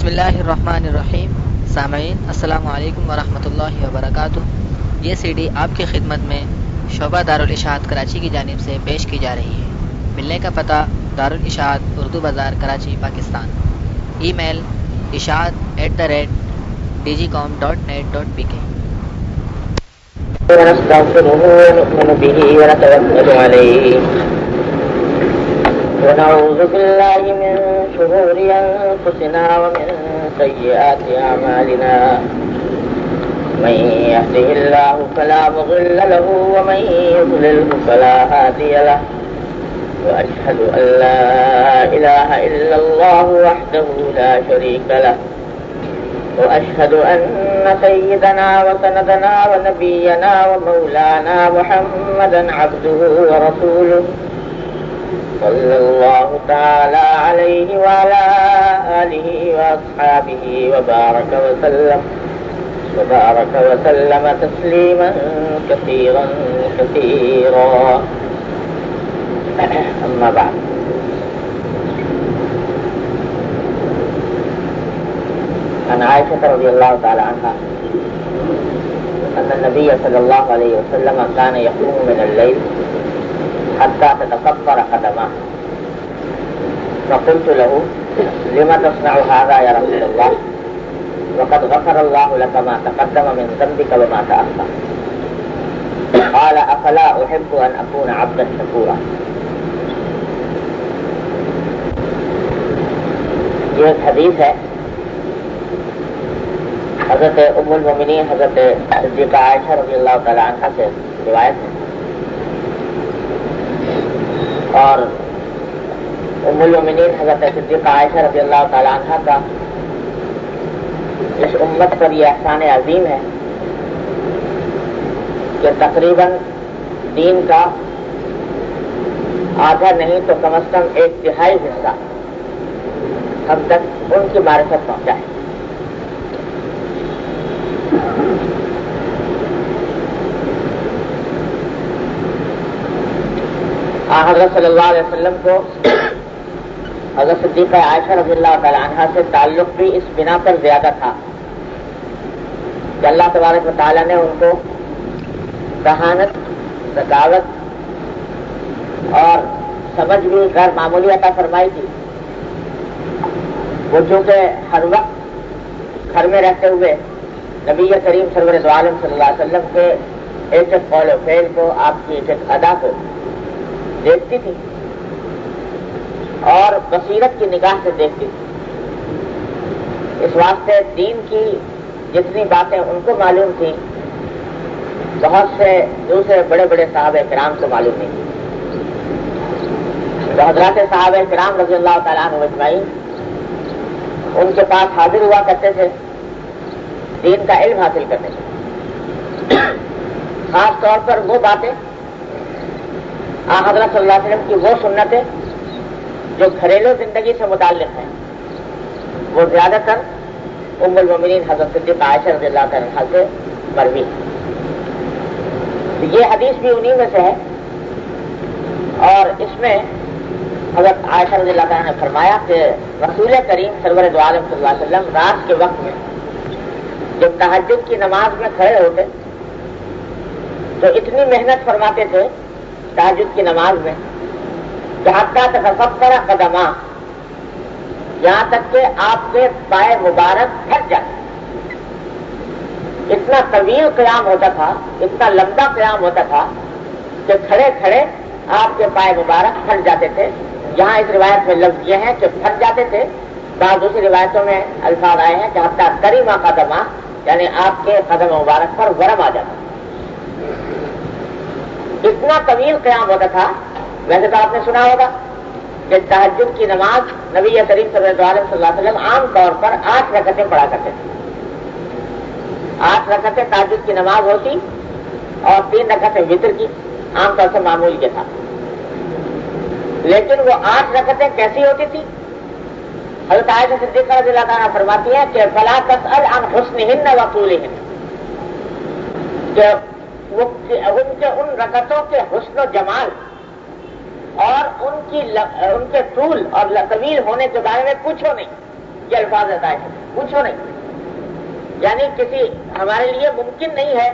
بسم اللہ الرحمن الرحیم. سامعین السلام علیکم ورحمۃ اللہ وبرکاتہ. یہ سی ڈی آپ کی خدمت میں شعبہ دارالاشاعت کراچی کی جانب سے پیش کی جا رہی ہے. ملنے کا پتہ دارالاشاعت اردو بازار کراچی پاکستان. ای میل ishaat@digicom.net.pk. ونستغفره ونؤمن به ونتوكل عليه ونعوذ بالله من شرور أنفسنا ومن سيئات أعمالنا. من يهده الله فلا مضل له ومن يضلله فلا هادي له. وأشهد أن لا إله إلا الله وحده لا شريك له. وأشهد أن سيدنا وسندنا ونبينا ومولانا محمدا عبده ورسوله صلى الله تعالى عليه وعلى آله وأصحابه وبارك وسلم تسليما كثيرا كثيرا. أما بعد، عن عائشة رضي الله تعالى عنها أن النبي صلى الله عليه وسلم كان يقوم من الليل حتى تتكبر قدماه. فقلت له: لما تصنع هذا يا رسول الله؟ وقد غفر الله لك ما تقدم من ذنبك وما تأخر. قال: أفلا أحب أن أكون عبدا شكورا. یہ ایک حدیث ہے حضرت ام المومنین حضرت صدیقہ عائشہ رضی اللہ تعالی عنہ سے روایت ہے، اور ام المومنین حضرت صدیقہ عائشہ رضی اللہ تعالی عنہ کا اس امت پر یہ احسان عظیم ہے کہ تقریباً دین کا آدھا نہیں تو کم از کم 1/3 حصہ ہم تک ان کی معرفت پہنچا ہے. حضرت صلی اللہ علیہ وسلم کو حضرت صدیقہ عائشہ رضی اللہ تعالی عنہ سے تعلق بھی اس بنا پر زیادہ تھا کہ اللہ تبارک و تعالیٰ نے ان کو ذہانت، ذکاوت اور سمجھ بھی غیر معمولی عطا فرمائی تھی. وہ چونکہ ہر وقت گھر میں رہتے ہوئے نبی کریم سرور دو عالم صلی اللہ علیہ وسلم کے ایک ایک قول و فعل کو، آپ کی ایک ایک ادا کو دیکھتی تھی اور بصیرت کی نگاہ سے دیکھتی تھی. اس واسطے دین کی جتنی باتیں ان کو معلوم تھیں بہت سے دوسرے بڑے بڑے صحابہ کرام کو معلوم نہیں تھی. تو حضرات صحابہ کرام رضی اللہ تعالیٰ عنہ اجمعین ان کے پاس حاضر ہوا کرتے تھے دین کا علم حاصل کرنے سے. خاص طور پر وہ باتیں حضرت صلی اللہ علیہ وسلم کی وہ سنتیں جو گھریلو زندگی سے متعلق ہیں، وہ زیادہ تر ام المومنین حضرت صدیقہ عائشہ رضی اللہ تعالیٰ عنہ سے مروی ہے. یہ حدیث بھی انہی میں سے ہے، اور اس میں حضرت عائشہ رضی اللہ تعالیٰ نے فرمایا کہ رسول کریم سرور دو عالم صلی اللہ علیہ وسلم رات کے وقت میں جب تہجد کی نماز میں کھڑے ہوتے تو اتنی محنت فرماتے تھے تہجد کی نماز میں کہ حتیٰ تتفکر قدماہ، یہاں تک کہ آپ کے پائے مبارک پھٹ جاتے. اتنا طویل قیام ہوتا تھا، اتنا لمبا قیام ہوتا تھا کہ کھڑے کھڑے آپ کے پائے مبارک پھٹ جاتے تھے. یہاں اس روایت میں لفظ یہ ہے کہ پھٹ جاتے تھے، بعض دوسری روایتوں میں الفاظ آئے ہیں کہ حتیٰ کریما قدمہ، یعنی آپ کے قدم مبارک پر ورم آ جاتا. اتنا طویل قیام ہوتا تھا. ویسے تو آپ نے سنا ہوگا کہ تہجد کی نماز نبی کریم صلی اللہ علیہ وسلم عام طور پر 8 رکعتیں پڑھا کرتے تھے. 8 رکعتیں تہجد کی نماز ہوتی اور 3 رکعتیں وتر کی، عام طور سے معمول کے ساتھ. لیکن وہ 8 رکعتیں کیسی ہوتی تھی؟ حضرت عائشہ صدیقہ رضی اللہ عنہا فرماتی ہیں کہ فلا تسأل عن حسنہن و طولہن، کہ ان کے ان رکعتوں کے حسن و جمال اور ان کے طول اور طویل ہونے کے بارے میں پوچھو نہیں. یہ الفاظ عطائش پوچھو نہیں. یعنی کسی ہمارے لیے ممکن نہیں ہے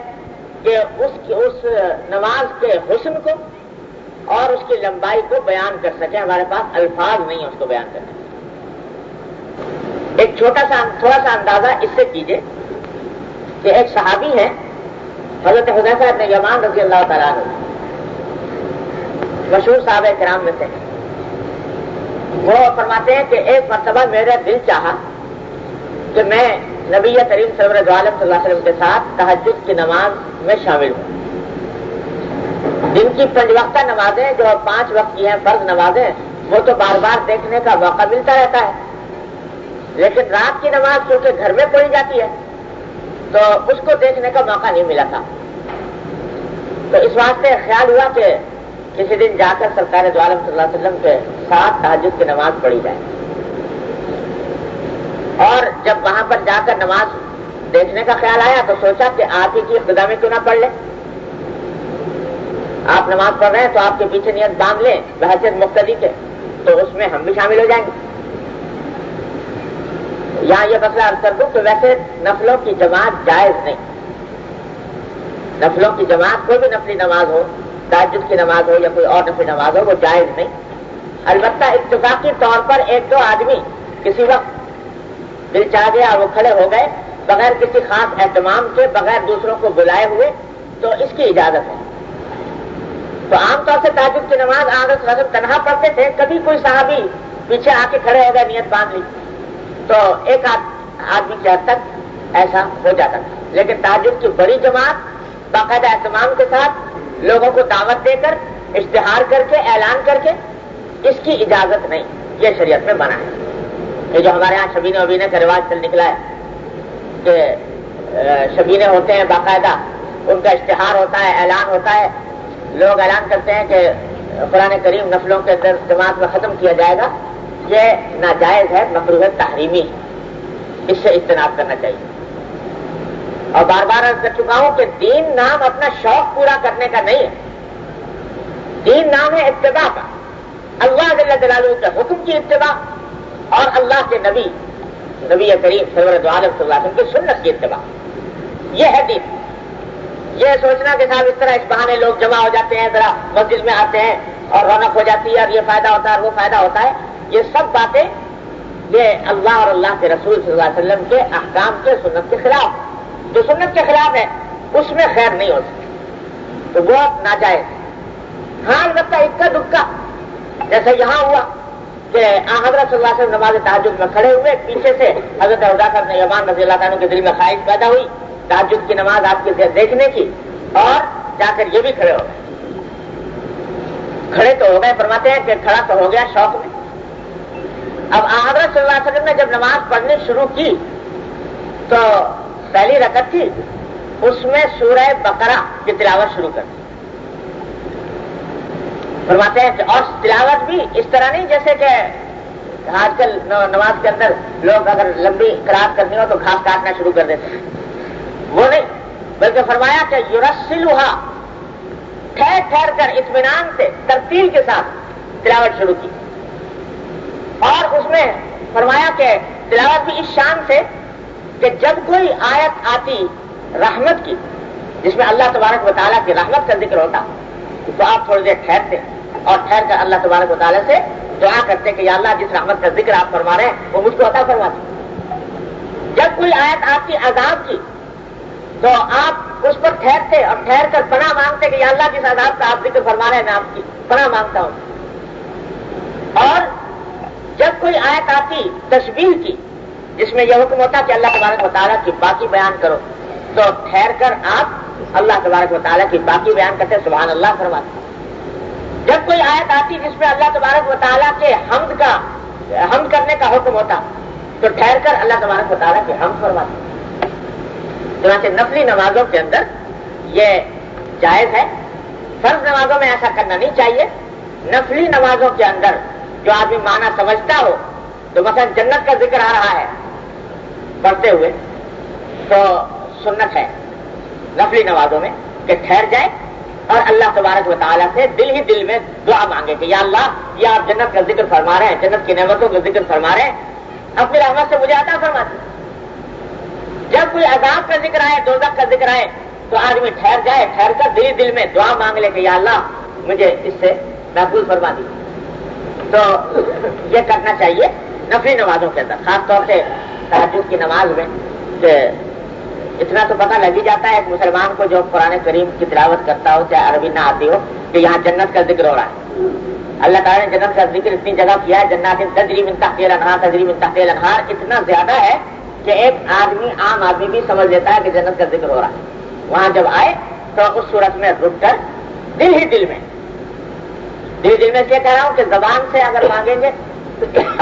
کہ اس نماز کے حسن کو اور اس کی لمبائی کو بیان کر سکے. ہمارے پاس الفاظ نہیں ہے اس کو بیان کرنے. ایک تھوڑا سا اندازہ اس سے کیجئے کہ ایک صحابی ہے حضرت حذیفہ ابن یمان رضی اللہ تعالیٰ عنہ، مشہور صحابہ کرام میں سے. وہ فرماتے ہیں کہ ایک مرتبہ میرا دل چاہا کہ میں نبی کریم سرور دو عالم صلی اللہ علیہ وسلم کے ساتھ تہجد کی نماز میں شامل ہوں. دن کی 5 وقتہ نمازیں جو 5 وقت کی ہیں فرض نمازیں، وہ تو بار بار دیکھنے کا موقع ملتا رہتا ہے، لیکن رات کی نماز کیونکہ گھر میں پڑھی جاتی ہے تو اس کو دیکھنے کا موقع نہیں ملا تھا. تو اس واسطے خیال ہوا کہ کسی دن جا کر سرکار دو عالم صلی اللہ علیہ وسلم کے ساتھ تہجد کی نماز پڑھی جائے. اور جب وہاں پر جا کر نماز دیکھنے کا خیال آیا تو سوچا کہ آپ ہی کی ابتدا میں کیوں نہ پڑھ لیں. آپ نماز پڑھ رہے ہیں تو آپ کے پیچھے نیت باندھ لیں بحیثیت مقتدی کے، تو اس میں ہم بھی شامل ہو جائیں گے. یہاں یہ مسئلہ عرض کر دوں کہ ویسے نفلوں کی جماعت جائز نہیں. نفلوں کی جماعت کوئی بھی نفلی نماز ہو، تہجد کی نماز ہو یا کوئی اور نفلی نماز ہو، وہ جائز نہیں. البتہ اتفاقی طور پر 1-2 آدمی کسی وقت دل چاہ گیا وہ کھڑے ہو گئے بغیر کسی خاص اہتمام کے، بغیر دوسروں کو بلائے ہوئے، تو اس کی اجازت ہے. تو عام طور سے تہجد کی نماز آنگھ رسم تنہا پڑھتے تھے. کبھی کوئی صحابی پیچھے آ کے کھڑے ہو گئے، نیت باندھ لی تو ایک آدمی کے حد تک ایسا ہو جاتا تھا. لیکن تہجد کی بڑی جماعت باقاعدہ اہتمام کے ساتھ لوگوں کو دعوت دے کر، اشتہار کر کے، اعلان کر کے، اس کی اجازت نہیں. یہ شریعت میں منع ہے. یہ جو ہمارے یہاں شبینے وبینے کا رواج چل نکلا ہے کہ شبینے ہوتے ہیں باقاعدہ، ان کا اشتہار ہوتا ہے، اعلان ہوتا ہے، لوگ اعلان کرتے ہیں کہ قرآن کریم نفلوں کے اندر جماعت میں ختم کیا جائے گا. یہ ناجائز ہے، مکروہ تحریمی ہے. اس سے اجتناب کرنا چاہیے. اور بار بار عرض کر چکا ہوں کہ دین نام اپنا شوق پورا کرنے کا نہیں ہے. دین نام ہے اتباع کا، اللہ جل جلالہ کے حکم کی اتباع اور اللہ کے نبی کریم سرور دو عالم صلی اللہ علیہ وسلم کی سنت کی اتباع. یہ ہے دین. یہ سوچنا کہ صاحب اس طرح اس بہانے لوگ جمع ہو جاتے ہیں، ذرا مسجد میں آتے ہیں اور رونق ہو جاتی ہے اور یہ فائدہ ہوتا ہے اور وہ فائدہ ہوتا ہے، یہ سب باتیں یہ اللہ اور اللہ کے رسول صلی اللہ علیہ وسلم کے احکام کے، سنت کے خلاف. جو سنت کے خلاف ہے اس میں خیر نہیں ہو سکتی، تو وہ ناجائز ہے. ہاں البتہ اکا دکا جیسے یہاں ہوا کہ حضرت صلی اللہ علیہ وسلم نماز تہجد میں کھڑے ہوئے، پیچھے سے حضرت حذیفہ ابن یمان رضی اللہ عنہ کے دل میں خواہش پیدا ہوئی تہجد کی نماز آپ کے دیکھنے کی، اور جا کر یہ بھی کھڑے ہو گئے. کھڑے تو ہو گئے، فرماتے ہیں کہ کھڑا تو ہو گیا شوق میں. اب حضرت صلی اللہ علیہ وسلم نے جب نماز پڑھنی شروع کی تو پہلی رکعت تھی، اس میں سورہ بقرہ کی تلاوت شروع کر دی. فرماتے ہیں کہ اور تلاوت بھی اس طرح نہیں جیسے کہ آج کل نماز کے اندر لوگ اگر لمبی قرات کرنی ہو تو گھاس کاٹنا شروع کر دیتے ہیں. وہ نہیں، بلکہ فرمایا کہ یرسلھا، ٹھہر ٹھہر کر اطمینان سے ترتیل کے ساتھ تلاوت شروع کی. اور اس میں فرمایا کہ تلاوت بھی اس شان سے کہ جب کوئی آیت آتی رحمت کی جس میں اللہ تبارک و تعالیٰ کی رحمت کا ذکر ہوتا تو آپ تھوڑی دیر ٹھہرتے اور ٹھہر کر اللہ تبارک و تعالیٰ سے دعا کرتے کہ یا اللہ جس رحمت کا ذکر آپ فرما رہے ہیں وہ مجھ کو عطا فرما دیں. جب کوئی آیت آتی عذاب کی تو آپ اس پر ٹھہرتے اور ٹھہر کر پناہ مانگتے کہ یا اللہ جس عذاب کا آپ ذکر فرما رہے ہیں میں آپ کی پناہ مانگتا ہوں. اور جب کوئی آیت آتی تشبیہ کی جس میں یہ حکم ہوتا کہ اللہ تبارک و تعالیٰ کی باقی بیان کرو تو ٹھہر کر آپ اللہ تبارک و تعالیٰ کی باقی بیان کرتے سبحان اللہ فرماتے. جب کوئی آیت آتی جس میں اللہ تبارک و تعالیٰ کے حمد کرنے کا حکم ہوتا تو ٹھہر کر اللہ تبارک و تعالیٰ کے حمد فرماتے. چنانچہ نفلی نمازوں کے اندر یہ جائز ہے. فرض نمازوں میں ایسا کرنا نہیں چاہیے. نفلی نمازوں کے اندر جو آدمی معنی سمجھتا ہو تو مثلا جنت کا ذکر آ رہا ہے پڑھتے ہوئے تو سنت ہے نفلی نمازوں میں کہ ٹھہر جائے اور اللہ تبارک و تعالیٰ سے دل ہی دل میں دعا مانگے کہ یا اللہ یہ آپ جنت کا ذکر فرما رہے ہیں، جنت کی نعمتوں کا ذکر فرما رہے ہیں اپنی رحمت سے مجھے عطا فرما دی. جب کوئی عذاب کا ذکر آئے, دوزخ کا ذکر آئے, تو آدمی ٹھہر جائے, ٹھہر کر دل میں دعا مانگ لے کہ یا اللہ مجھے اس سے محفوظ فرما دی. تو یہ کرنا چاہیے نفلی نمازوں کے اندر, خاص طور سے تہجد کی نماز میں. کہ اتنا تو پتہ لگ ہی جاتا ہے ایک مسلمان کو جو قرآن کریم کی تلاوت کرتا ہو, چاہے عربی نہ آتی ہو, کہ یہاں جنت کا ذکر ہو رہا ہے. اللہ تعالیٰ نے جنت کا ذکر اتنی جگہ کیا ہے, جنات تجری من تحتها الانہار, تجری من تحتها الانہار, اتنا زیادہ ہے کہ ایک آدمی, عام آدمی بھی سمجھ لیتا ہے کہ جنت کا ذکر ہو رہا ہے. وہاں جب آئے تو اس صورت میں رک کر دل ہی دل میں اس لیے کہہ رہا ہوں کہ زبان سے اگر مانگیں گے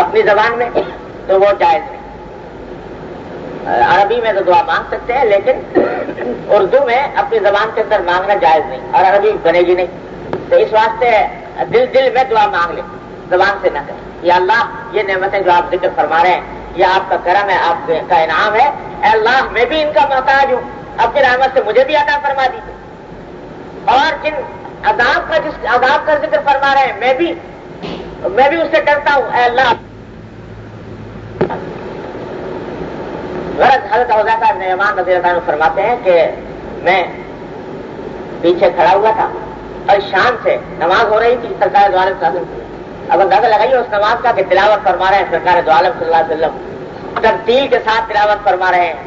اپنی زبان میں تو وہ جائز نہیں. عربی میں تو دعا مانگ سکتے ہیں, لیکن اردو میں اپنی زبان کے اندر مانگنا جائز نہیں, اور عربی بنے گی نہیں. تو اس واسطے دل میں دعا مانگ لیں, زبان سے نہ کریں. یا اللہ یہ نعمتیں جو آپ ذکر فرما رہے ہیں یہ آپ کا کرم ہے, آپ کا انعام ہے, اے اللہ میں بھی ان کا محتاج ہوں, اپنی رحمت سے مجھے بھی عطا فرما دیجیے. اور جن جس عذاب کا ذکر فرما رہے ہیں میں بھی اس سے ڈرتا ہوں, اے اللہ. غرض حضرت حذیفہ بن یمان رضی اللہ عنہ فرماتے ہیں کہ میں پیچھے کھڑا ہوا تھا اور شان سے نماز ہو رہی تھی سرکار دو عالم صلی اللہ علیہ وسلم. اب اندازہ لگائیے اس نماز کا کہ تلاوت فرما رہے ہیں سرکار دو عالم صلی اللہ علیہ وسلم, ترتیل کے ساتھ تلاوت فرما رہے ہیں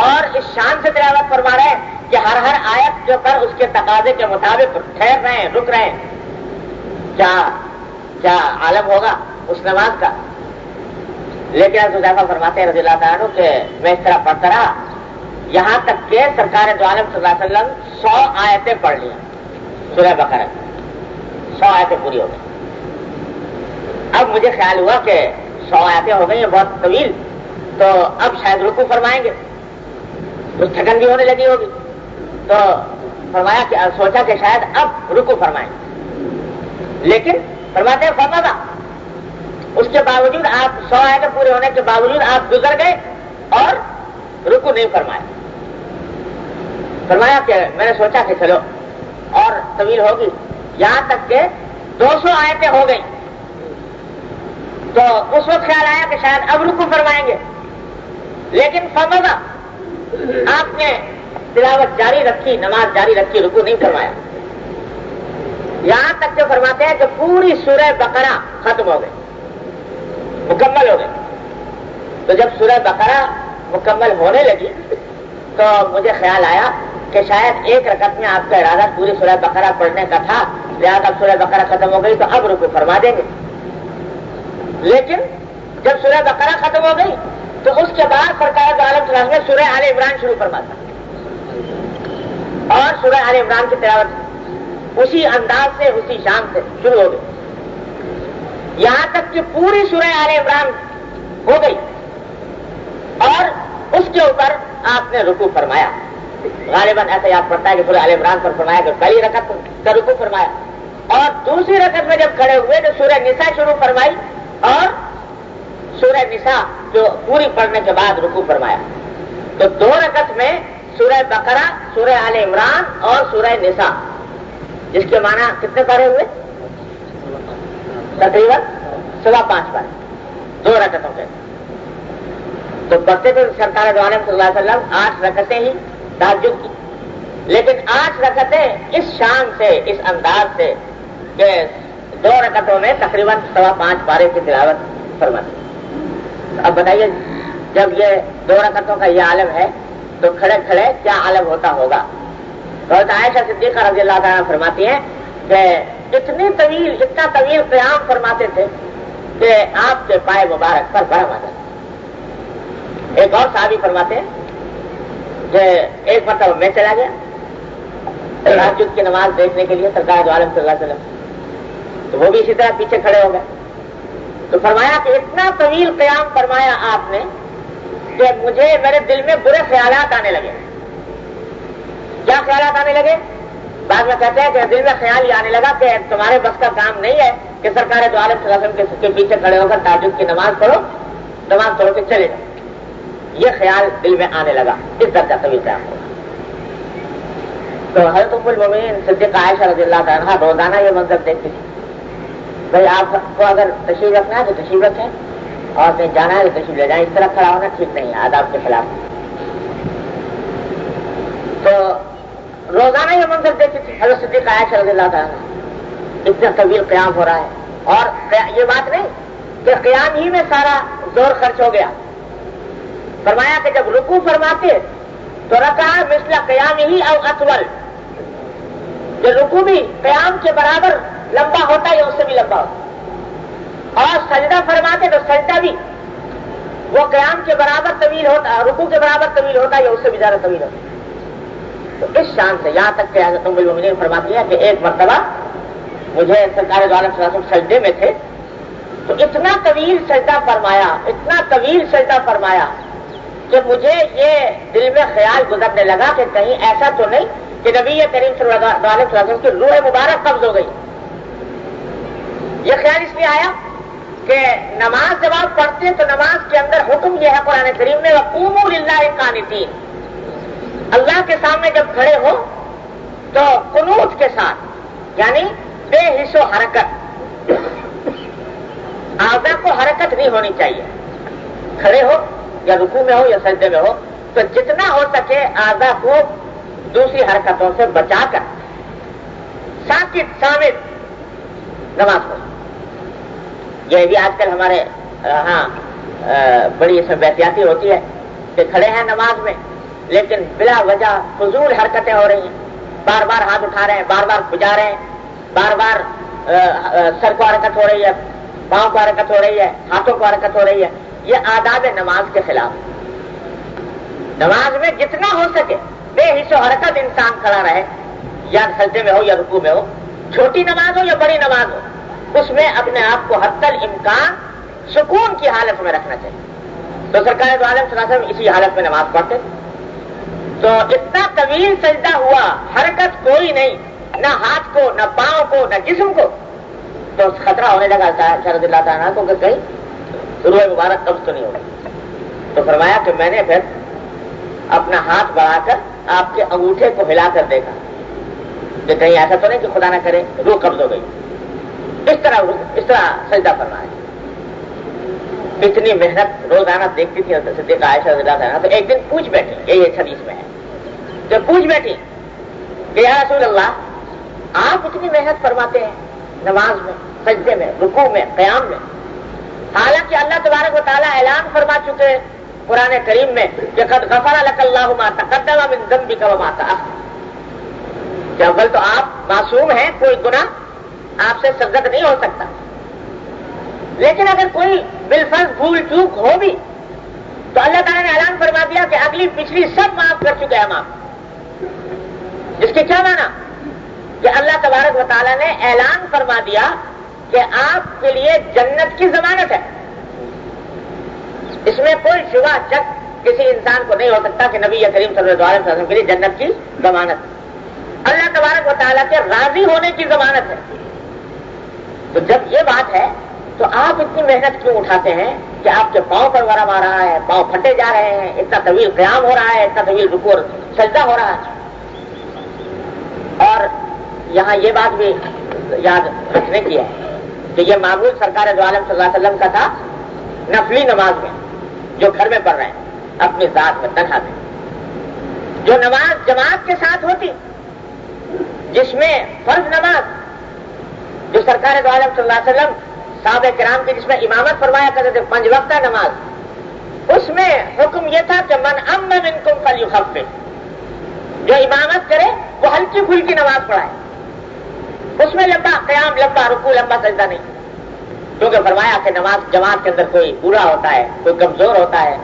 اور اس شان سے تلاوت فرما رہے ہیں کہ ہر آیت جو پر اس کے تقاضے کے مطابق ٹھہر رہے ہیں, رک رہے ہیں. کیا عالم ہوگا اس نماز کا. لیکن حذیفہ فرماتے ہیں رضی اللہ تعالیٰ عنہ کہ میں اس طرح پڑھتا رہا یہاں تک کہ سرکار دو عالم صلی اللہ علیہ وسلم 100 آیتیں پڑھ لی, سورہ بقرہ 100 آیتیں پوری ہو گئی. اب مجھے خیال ہوا کہ 100 آیتیں ہو گئی ہیں بہت طویل, تو اب شاید رکوع فرمائیں گے, کچھ تھکن بھی ہونے لگی ہوگی. تو فرمایا کہ سوچا کہ شاید اب رکوع فرمائیں, لیکن فرماتے ہیں فرمایا اس کے باوجود آپ 100 آیتیں پورے ہونے کے باوجود آپ گزر گئے اور رکوع نہیں فرمایا. فرمایا کہ میں نے سوچا کہ چلو اور طویل ہوگی, یہاں تک کہ 200 آیتیں ہو گئی. تو اس وقت خیال آیا کہ شاید اب رکوع فرمائیں گے, لیکن فرمایا آپ نے تلاوت جاری رکھی, نماز جاری رکھی, رکوع نہیں فرمایا. یہاں تک کہ فرماتے ہیں کہ پوری سورہ بقرہ ختم ہو گئی, مکمل ہو گئی. تو جب سورہ بقرہ مکمل ہونے لگی تو مجھے خیال آیا کہ شاید ایک رکعت میں آپ کا ارادہ پوری سورہ بقرہ پڑھنے کا تھا, لہٰذا سورہ بقرہ ختم ہو گئی تو اب رکوع فرما دیں گے. لیکن جب سورہ بقرہ ختم ہو گئی تو اس کے بعد سرکار دو عالم صلی اللہ علیہ وسلم نے سورہ آل عمران شروع فرماتا, اور سورہ آل عمران کی تلاوت اسی انداز سے, اسی شان سے شروع ہو گئی, یہاں تک کہ پوری سورہ آل عمران ہو گئی اور اس کے اوپر آپ نے رکوع فرمایا. غالباً ایسا یاد پڑتا ہے کہ سورہ آل عمران پر فرمایا کہ پہلی رکعت کا رکوع فرمایا, اور دوسری رکعت میں جب کھڑے ہوئے تو سورہ نساء شروع فرمائی اور سورہ نساء جو پوری پڑھنے کے بعد رکوع فرمایا. تو 2 رکعت میں سورہ بقرہ, سورہ آل عمران اور سورہ نساء, جس کے معنی کتنے پارے ہوئے, تقریباً 5.25 پارے, 2 رکعتوں کے. تو پڑھتے تھے سرکار دو عالم صلی اللہ علیہ وسلم 8 رکعتیں ہی تہجد کی, لیکن 8 رکعتیں اس شان سے, اس انداز سے کہ 2 رکعتوں میں تقریباً 5.25 پارے کی تلاوت فرماتے. اب بتائیے جب یہ 2 رکعتوں کا یہ عالم ہے تو کھڑے کھڑے کیا عالم ہوتا ہوگا. حضرت عائشہ صدیقہ رضی اللہ تعالیٰ فرماتی ہیں کہ اتنا طویل قیام فرماتے تھے کہ آپ کے پائے مبارک پر برہم آ جاتا. ایک اور صحابی فرماتے ہیں کہ ایک مرتبہ میں چلا گیا تہجد کی نماز دیکھنے کے لیے سرکار دو عالم صلی اللہ علیہ وسلم, تو وہ بھی اسی طرح پیچھے کھڑے ہو گئے. تو فرمایا کہ اتنا طویل قیام فرمایا آپ نے کہ مجھے میرے دل میں برے خیالات آنے لگے. کیا خیالات آنے لگے؟ بعد میں کہتے ہیں کہ دل میں خیال یہ آنے لگا کہ تمہارے بس کا کام نہیں ہے کہ سرکار دو عالم صلی اللہ علیہ وسلم کے پیچھے کھڑے ہو کر تہجد کی نماز پڑھو, نماز پڑھو کے چلے جاؤ. یہ خیال دل میں آنے لگا, اس درجہ طویل قیام ہوگا. تو حضرت ام المؤمنین صدیقہ عائشہ رضی اللہ عنہا روزانہ یہ منظر دیکھتی تھی. بھائی آپ کو اگر تشریف رکھنا ہے تو تشریف رکھیں, اور کہیں جانا ہے تو تشریف لے جائیں. اس طرح کھڑا ہونا ٹھیک نہیں ہے، آداب کے خلاف. تو روزانہ یہ منظر دیکھتے تھے حضرت صدیق عائشہ رضی اللہ تعالیٰ عنہ، اتنا طویل قیام ہو رہا ہے. اور یہ بات نہیں کہ قیام ہی میں سارا زور خرچ ہو گیا. فرمایا کہ جب رکوع فرماتے تو رکع مثل قیام ہی او اطول، جو رکوع بھی قیام کے برابر لمبا ہوتا ہے یا اس سے بھی لمبا ہوتا ہے. اور سجدہ فرماتے تو سجدہ بھی وہ قیام کے برابر طویل ہوتا، رکوع کے برابر طویل ہوتا ہے یا اس سے بھی زیادہ طویل ہوتا ہے. تو اس شان سے یہاں تک کہ حضرت ام المؤمنین فرماتی ہے کہ ایک مرتبہ مجھے سرکار دو عالم صلی اللہ علیہ وسلم سجدے میں تھے تو اتنا طویل سجدہ فرمایا، اتنا طویل سجدہ فرمایا کہ مجھے یہ دل میں خیال گزرنے لگا کہ کہیں ایسا تو نہیں کہ نبی کریم صلی اللہ علیہ وسلم کی روح مبارک قبض ہو گئی. یہ خیال اس لیے آیا کہ نماز جب آپ پڑھتے تو نماز کے اندر حکم یہ ہے قرآن کریم میں وَقُومُوا لِلَّهِ قَانِتِينَ، اللہ کے سامنے جب کھڑے ہو تو قنوت کے ساتھ، یعنی بے حس و حرکت، اعضاء کو حرکت نہیں ہونی چاہیے. کھڑے ہو یا رکوع میں ہو یا سجدے میں ہو تو جتنا ہو سکے اعضاء کو دوسری حرکتوں سے بچا کر ساکت سامت نماز پڑھو. یہ بھی آج کل ہمارے ہاں بڑی اس میں بحثیاتی ہوتی ہے کہ کھڑے ہیں نماز میں لیکن بلا وجہ فضول حرکتیں ہو رہی ہیں. بار بار ہاتھ اٹھا رہے ہیں، بار بار بجا رہے ہیں، بار بار سر کو حرکت ہو رہی ہے، پاؤں کو حرکت ہو رہی ہے، ہاتھوں کو حرکت ہو رہی ہے. یہ آداب نماز کے خلاف. نماز میں جتنا ہو سکے بے حس و حرکت انسان کھڑا رہے، یا سجدے میں ہو یا رکوع میں ہو، چھوٹی نماز ہو یا بڑی نماز ہو، اس میں اپنے آپ کو حتی الامکان سکون کی حالت میں رکھنا چاہیے. تو سرکار دو عالم صلی اللہ علیہ وسلم اسی حالت میں نماز پڑھتے تو اتنا طویل سجدہ ہوا، حرکت کوئی نہیں، نہ ہاتھ کو نہ پاؤں کو نہ جسم کو. تو خطرہ ہونے لگا رضی اللہ تعالیٰ کو کہ کہیں روح مبارک قبض تو نہیں ہوگی. تو فرمایا کہ میں نے پھر اپنا ہاتھ بڑھا کر آپ کے انگوٹھے کو ہلا کر دیکھا کہ کہیں ایسا تو نہیں کہ خدا نہ کرے روح قبض ہو گئی. اس طرح سجدہ فرمایا. اتنی محنت روزانہ دیکھتی تھی صدیقہ عائشہ رضی اللہ عنہا. تو ایک دن پوچھ بیٹھی، یہی حدیث میں ہے، جب پوچھ بیٹھی کہ یا رسول اللہ آپ اتنی محنت فرماتے ہیں نماز میں، سجدے میں، رکوع میں، قیام میں، حالانکہ اللہ تبارک و تعالیٰ اعلان فرما چکے قرآن کریم میں کہ قد غفر لک اللہ ما تقدم من ذنبک وما تأخر، کہ اول تو آپ معصوم ہیں، کوئی گناہ آپ سے سرزد نہیں ہو سکتا. لیکن اگر کوئی بالفرض بھول چوک ہو بھی تو اللہ تعالیٰ نے اعلان فرما دیا کہ اگلی پچھلی سب معاف کر چکے ہم آپ. جس کے کیا معنی کہ اللہ تبارک و تعالیٰ نے اعلان فرما دیا کہ آپ کے لیے جنت کی ضمانت ہے. اس میں کوئی شبہ شک کسی انسان کو نہیں ہو سکتا کہ نبی کریم صلی اللہ علیہ وسلم کے لیے جنت کی ضمانت ہے، اللہ تبارک و تعالیٰ کے راضی ہونے کی ضمانت ہے. تو جب یہ بات ہے تو آپ اتنی محنت کیوں اٹھاتے ہیں کہ آپ کے پاؤں پر ورم آ رہا ہے، پاؤں پھٹے جا رہے ہیں، اتنا طویل قیام ہو رہا ہے، اتنا طویل رکوع اور سجدہ ہو رہا ہے. اور یہاں یہ بات بھی یاد رکھنے کی ہے کہ یہ معمول سرکار دو عالم صلی اللہ علیہ وسلم کا تھا نفلی نماز میں جو گھر میں پڑھ رہے ہیں اپنی ذات میں تنہا میں. جو نماز جماعت کے ساتھ ہوتی جس میں فرض نماز جو سرکار دو عالم صلی اللہ علیہ وسلم صحابہ کرام کی جس میں امامت فرمایا کرتے تھے 5 وقتہ نماز، اس میں حکم یہ تھا کہ من ام منکم فلیخفف، جو امامت کرے وہ ہلکی پھلکی نماز پڑھائے، اس میں لمبا قیام، لمبا رکوع، لمبا سجدہ نہیں. کیونکہ فرمایا کہ نماز جماعت کے اندر کوئی بوڑھا ہوتا ہے، کوئی کمزور ہوتا ہے،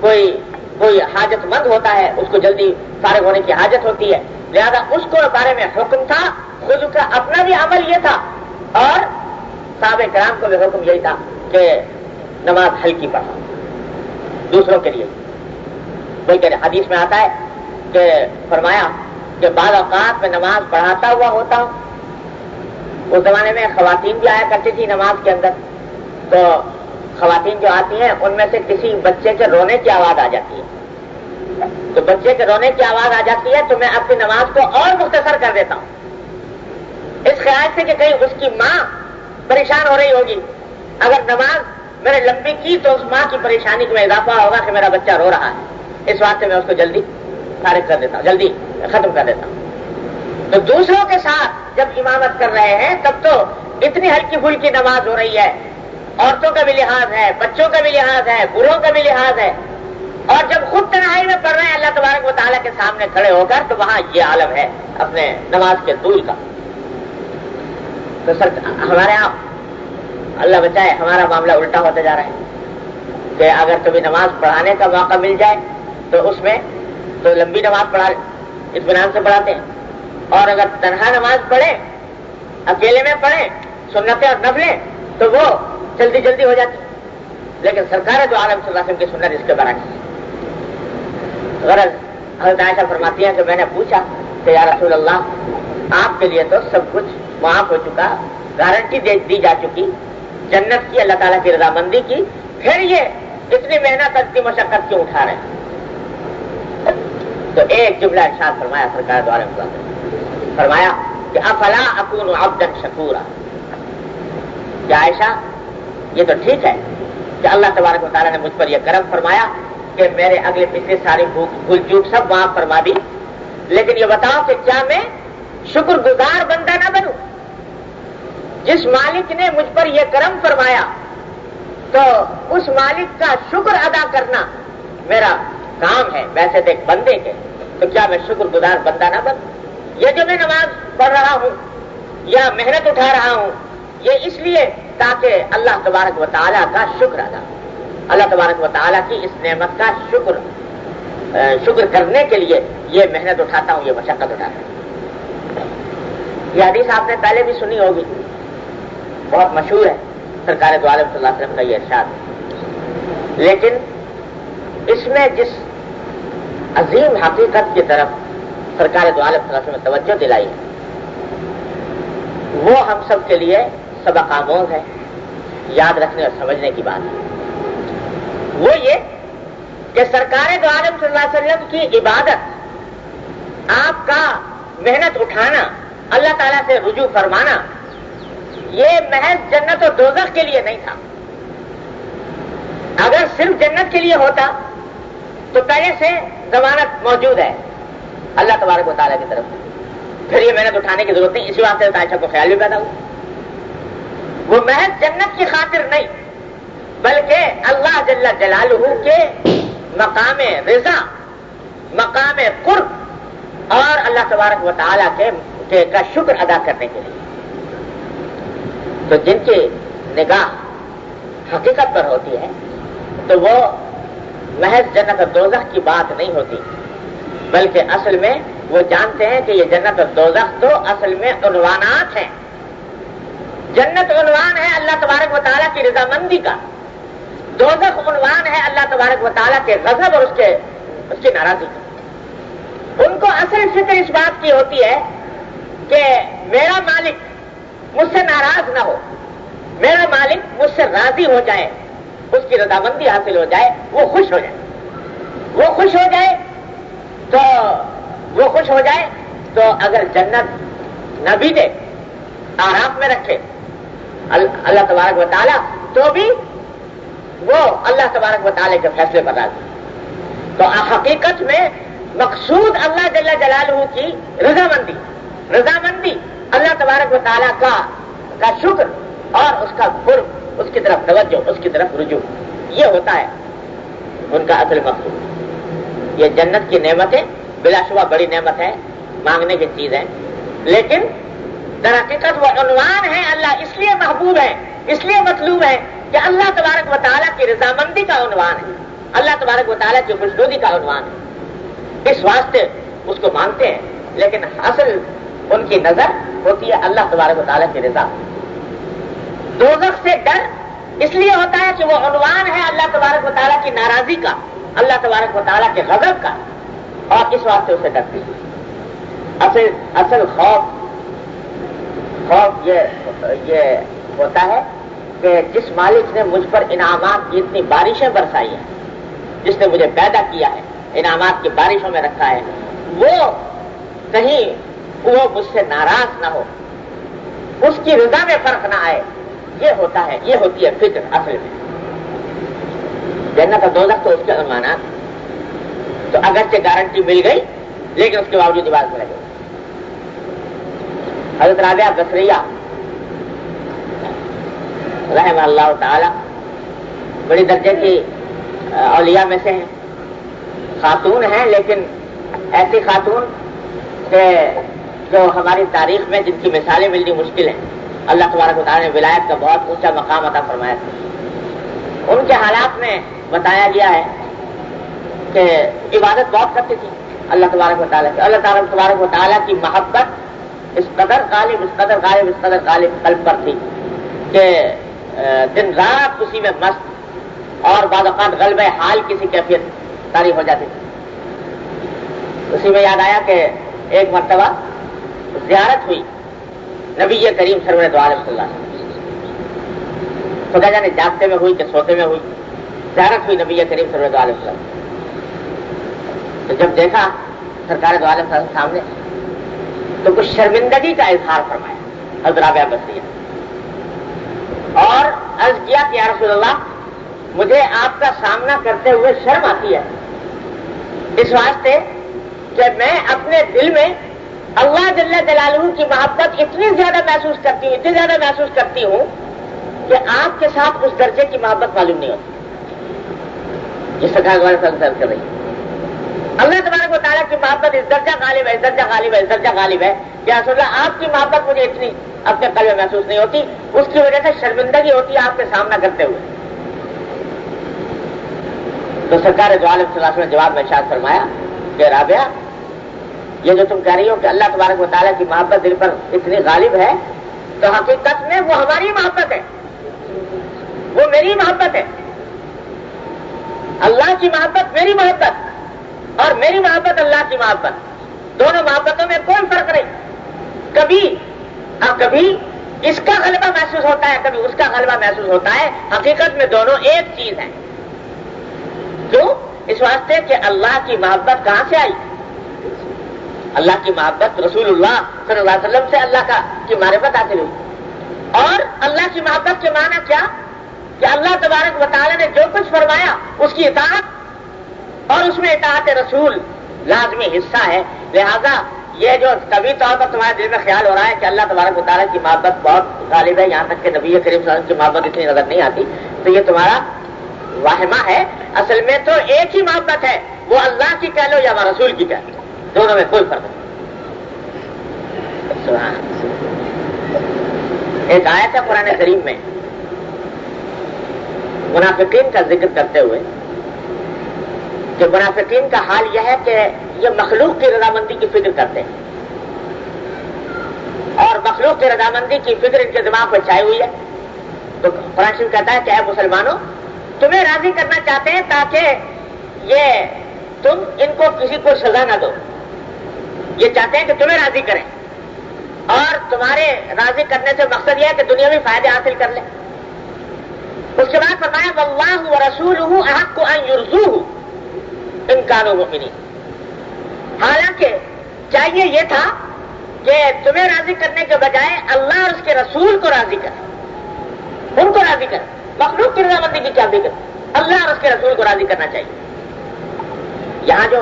کوئی حاجت مند ہوتا ہے، اس کو جلدی فارغ ہونے کی حاجت ہوتی ہے، لہذا اس کو بارے میں حکم تھا. خود کا اپنا بھی عمل یہ تھا اور صحابہ کرام کو بھی حکم یہی تھا کہ نماز ہلکی پڑھا دوسروں کے لیے. بلکہ حدیث میں آتا ہے کہ فرمایا کہ بعض اوقات میں نماز پڑھاتا ہوا ہوتا ہوں. اس زمانے میں خواتین بھی آیا کرتی تھی نماز کے اندر، تو خواتین جو آتی ہیں ان میں سے کسی بچے کے رونے کی آواز آ جاتی ہے، تو بچے کے رونے کی آواز آ جاتی ہے تو میں اپنی نماز کو اور مختصر کر دیتا ہوں اس خیال سے کہ کہیں اس کی ماں پریشان ہو رہی ہوگی. اگر نماز میں نے لمبی کی تو اس ماں کی پریشانی میں اضافہ ہوگا کہ میرا بچہ رو رہا ہے، اس واسطے میں اس کو جلدی فارغ کر دیتا ہوں، جلدی ختم کر دیتا ہوں۔ تو دوسروں کے ساتھ جب امامت کر رہے ہیں تب تو اتنی ہلکی پھلکی نماز ہو رہی ہے، عورتوں کا بھی لحاظ ہے، بچوں کا بھی لحاظ ہے، بوڑھوں کا بھی لحاظ ہے، اور جب خود تنہائی میں پڑھ رہے ہیں اللہ تبارک و تعالیٰ کے سامنے کھڑے ہو کر تو وہاں یہ عالم ہے اپنے نماز کے طول کا۔ تو سر ہمارے یہاں اللہ بچائے ہمارا معاملہ الٹا ہوتا جا رہا ہے کہ اگر کبھی نماز پڑھانے کا موقع مل جائے تو اس میں تو لمبی نماز پڑھا اطمینان سے پڑھاتے ہیں، اور اگر تنہا نماز پڑھیں اکیلے میں پڑھیں سنتیں اور نفلیں تو وہ جلدی جلدی ہو جاتی، لیکن سرکار جو عالم صلی اللہ علیہ وسلم کی سنت اس کے برعکس ہے۔ غرض حضرت عائشہ فرماتی ہیں کہ میں نے پوچھا کہ یا رسول اللہ آپ کے لیے تو سب کچھ معاف ہو چکا، گارنٹی دی جا چکی جنت کی، اللہ تعالیٰ کی رضامندی کی، پھر یہ اتنی محنت اتنی مشقت کیوں اٹھا رہے ہیں؟ تو ایک جملہ ارشاد فرمایا سرکار دو عالم صلی اللہ علیہ وسلم، فرمایا کہ افلا اکون عبدا شکورا، کہ عائشہ یہ تو ٹھیک ہے کہ اللہ تبارک و تعالیٰ نے مجھ پر یہ کرم فرمایا کہ میرے اگلے پچھلے ساری بھول چوک سب معاف فرما دی، لیکن یہ بتاؤ کہ کیا میں شکر گزار بندہ نہ بنوں؟ جس مالک نے مجھ پر یہ کرم فرمایا تو اس مالک کا شکر ادا کرنا میرا کام ہے ویسے تو ایک بندے کے، تو کیا میں شکر گزار بندہ نہ بنوں؟ یہ جو میں نماز پڑھ رہا ہوں یا محنت اٹھا رہا ہوں یہ اس لیے تاکہ اللہ تبارک و تعالیٰ کا شکر ادا، اللہ تبارک و تعالیٰ کی اس نعمت کا شکر کرنے کے لیے یہ محنت اٹھاتا ہوں، یہ مشقت اٹھاتا ہوں۔ یہ حدیث آپ نے پہلے بھی سنی ہوگی، بہت مشہور ہے، سرکار دو عالم صلی اللہ علیہ وسلم کا یہ ارشاد، لیکن اس میں جس عظیم حقیقت کی طرف سرکار دو عالم صلی اللہ علیہ وسلم نے توجہ دلائی ہے وہ ہم سب کے لیے سبق آموز ہے، یاد رکھنے اور سمجھنے کی بات ہے۔ وہ یہ کہ سرکار دو عالم صلی اللہ علیہ وسلم کی عبادت، آپ کا محنت اٹھانا، اللہ تعالیٰ سے رجوع فرمانا، یہ محض جنت و دوزخ کے لیے نہیں تھا۔ اگر صرف جنت کے لیے ہوتا تو پہلے سے ضمانت موجود ہے اللہ تبارک و تعالیٰ کی طرف سے، پھر یہ محنت اٹھانے کی ضرورت نہیں، اسی واسطے عائشہ کو خیال بھی پیدا ہوا۔ وہ محض جنت کی خاطر نہیں بلکہ اللہ جل جلالہ کے مقام رضا، مقام قرب اور اللہ تبارک و تعالیٰ کے کا شکر ادا کرنے کے لیے۔ تو جن کی نگاہ حقیقت پر ہوتی ہے تو وہ محض جنت اور دوزخ کی بات نہیں ہوتی، بلکہ اصل میں وہ جانتے ہیں کہ یہ جنت اور دوزخ تو اصل میں عنوانات ہیں۔ جنت عنوان ہے اللہ تبارک و تعالیٰ کی رضامندی کا، دوزخ عنوان ہے اللہ تبارک و تعالیٰ کے غضب اور اس کی ناراضی کا۔ ان کو اصل فکر اس بات کی ہوتی ہے کہ میرا مالک مجھ سے ناراض نہ ہو، میرا مالک مجھ سے راضی ہو جائے، اس کی رضامندی حاصل ہو جائے، وہ خوش ہو جائے، وہ خوش ہو جائے تو اگر جنت نہ بھی دے، آرام میں رکھے اللہ تبارک و تعالیٰ، تو بھی وہ اللہ تبارک و تعالیٰ کے فیصلے پر راضی۔ تو حقیقت میں مقصود اللہ جل جلالہ کی رضامندی، اللہ تبارک و تعالیٰ کا شکر اور اس کا قرب، اس کی طرف توجہ، اس کی طرف رجوع، یہ ہوتا ہے ان کا اصل مقصود۔ یہ جنت کی نعمتیں بلا شبہ بڑی نعمت ہے، مانگنے کی چیز ہے، لیکن در حقیقت وہ عنوان ہے، اللہ اس لیے محبوب ہے، اس لیے مطلوب ہے کہ اللہ تبارک و تعالیٰ کی رضامندی کا عنوان ہے، اللہ تبارک و تعالیٰ کی خوشنودی کا عنوان ہے، اس واسطے اس کو مانتے ہیں، لیکن اصل ان کی نظر ہوتی ہے اللہ تبارک و تعالیٰ کی رضا۔ دوزخ سے ڈر اس لیے ہوتا ہے کہ وہ عنوان ہے اللہ تبارک و تعالیٰ کی ناراضی کا، اللہ تبارک و تعالیٰ کے غضب کا، اور اس واسطے اسے ڈرتی ہے۔ اصل خوف یہ ہوتا ہے کہ جس مالک نے مجھ پر انعامات کی اتنی بارشیں برسائی ہیں، جس نے مجھے پیدا کیا ہے، انعامات کی بارشوں میں رکھا ہے، وہ کہیں وہ مجھ سے ناراض نہ ہو، اس کی رضا میں فرق نہ آئے، یہ ہوتا ہے، یہ ہوتی ہے فکر اصل میں۔ جنت اور دوزخ تو اس کے عنوانات، تو اگرچہ گارنٹی مل گئی لیکن اس کے باوجود عبادت میں لگے. حضرت رابعہ بصریہ رحمہ اللہ تعالی بڑی درجے کی اولیاء میں سے ہیں، خاتون ہیں لیکن ایسی خاتون کہ جو ہماری تاریخ میں جن کی مثالیں ملنی مشکل ہیں. اللہ تبارک و تعالیٰ نے ولایت کا بہت اونچا مقام عطا فرمایا تھا. ان کے حالات میں بتایا گیا ہے کہ عبادت بہت کرتی تھی اللہ تبارک و تعالیٰ کی. اللہ تعالیٰ تبارک و تعالیٰ کی محبت اس قدر غالب قلب پر تھی کہ دن رات اسی میں مست، اور بعض اوقات غلبہ حال کسی کیفیت طاری ہو جاتی تھی. اسی میں یاد آیا کہ ایک مرتبہ زیارت ہوئی نبی کریم سرور دو عالم صلی اللہ علیہ وسلم. خدا جانے جاگتے میں ہوئی کہ سوتے میں ہوئی، زیارت ہوئی نبی کریم سرور دو عالم صلی اللہ علیہ وسلم. تو جب دیکھا سرکار دو عالم صلی اللہ علیہ وسلم سامنے تو کچھ شرمندگی کا اظہار فرمایا حضرت رابعہ بصریہ، اور عرض کیا کہ یا رسول اللہ مجھے آپ کا سامنا کرتے ہوئے شرم آتی ہے، اس واسطے کہ میں اپنے دل میں اللہ جل جلالہ کی محبت اتنی زیادہ محسوس کرتی ہوں کہ آپ کے ساتھ اس درجے کی محبت معلوم نہیں ہوتی جس سرکار کر رہی. اللہ تبارک و تعالیٰ کی محبت اس درجہ غالب ہے کہ رسول اللہ آپ کی محبت مجھے اتنی اپنے قلب میں محسوس نہیں ہوتی، اس کی وجہ سے شرمندگی ہوتی ہے آپ کے سامنا کرتے ہوئے. تو سرکار دو عالم صلی اللہ علیہ وسلم نے جواب میں ارشاد فرمایا کہ رابعہ یہ جو تم کہہ رہی ہو کہ اللہ تبارک و تعالیٰ کی محبت دل پر اتنی غالب ہے، تو حقیقت میں وہ ہماری محبت ہے، وہ میری محبت ہے. اللہ کی محبت میری محبت اور میری محبت اللہ کی محبت، دونوں محبتوں میں کوئی فرق نہیں. کبھی اس کا غلبہ محسوس ہوتا ہے، کبھی اس کا غلبہ محسوس ہوتا ہے. حقیقت میں دونوں ایک چیز ہیں. کیوں؟ اس واسطے کہ اللہ کی محبت کہاں سے آئی؟ اللہ کی محبت رسول اللہ صلی اللہ علیہ وسلم سے اللہ کی معرفت حاصل ہوئی. اور اللہ کی محبت کے معنی کیا؟ کہ اللہ تبارک و تعالیٰ نے جو کچھ فرمایا اس کی اطاعت، اور اس میں اطاعت رسول لازمی حصہ ہے. لہذا یہ جو طبی طور پر تمہارے دل میں خیال ہو رہا ہے کہ اللہ تبارک و تعالیٰ کی محبت بہت غالب ہے، یہاں تک کہ نبی کریم صلی اللہ علیہ وسلم کی محبت اتنی نظر نہیں آتی، تو یہ تمہارا واہمہ ہے. اصل میں تو ایک ہی محبت ہے، وہ اللہ کی کہہ لو یا رسول کی کہہ لو، دونوں میں کوئی فرق نہیں. ایک آیت ہے قرآن کریم میں منافقین کا ذکر کرتے ہوئے کہ منافقین کا حال یہ ہے کہ یہ مخلوق کی رضامندی کی فکر کرتے ہیں، اور مخلوق کی رضامندی کی فکر ان کے دماغ پر چھائی ہوئی ہے. تو قرآن شریف کہتا ہے کہ اے مسلمانوں تمہیں راضی کرنا چاہتے ہیں تاکہ یہ تم ان کو کسی کو سزا نہ دو. یہ چاہتے ہیں کہ تمہیں راضی کریں، اور تمہارے راضی کرنے سے مقصد یہ ہے کہ دنیاوی فائدے حاصل کر لیں. اس کے بعد فرمایا واللہ ورسولہ احق ان یرضوہ ان کانوا مؤمنین. حالانکہ چاہیے یہ تھا کہ تمہیں راضی کرنے کے بجائے اللہ اور اس کے رسول کو راضی کریں، ان کو راضی کریں. مخلوق کی رضامندی کی کیا فکر، اللہ اور اس کے رسول کو راضی کرنا چاہیے. یہاں جو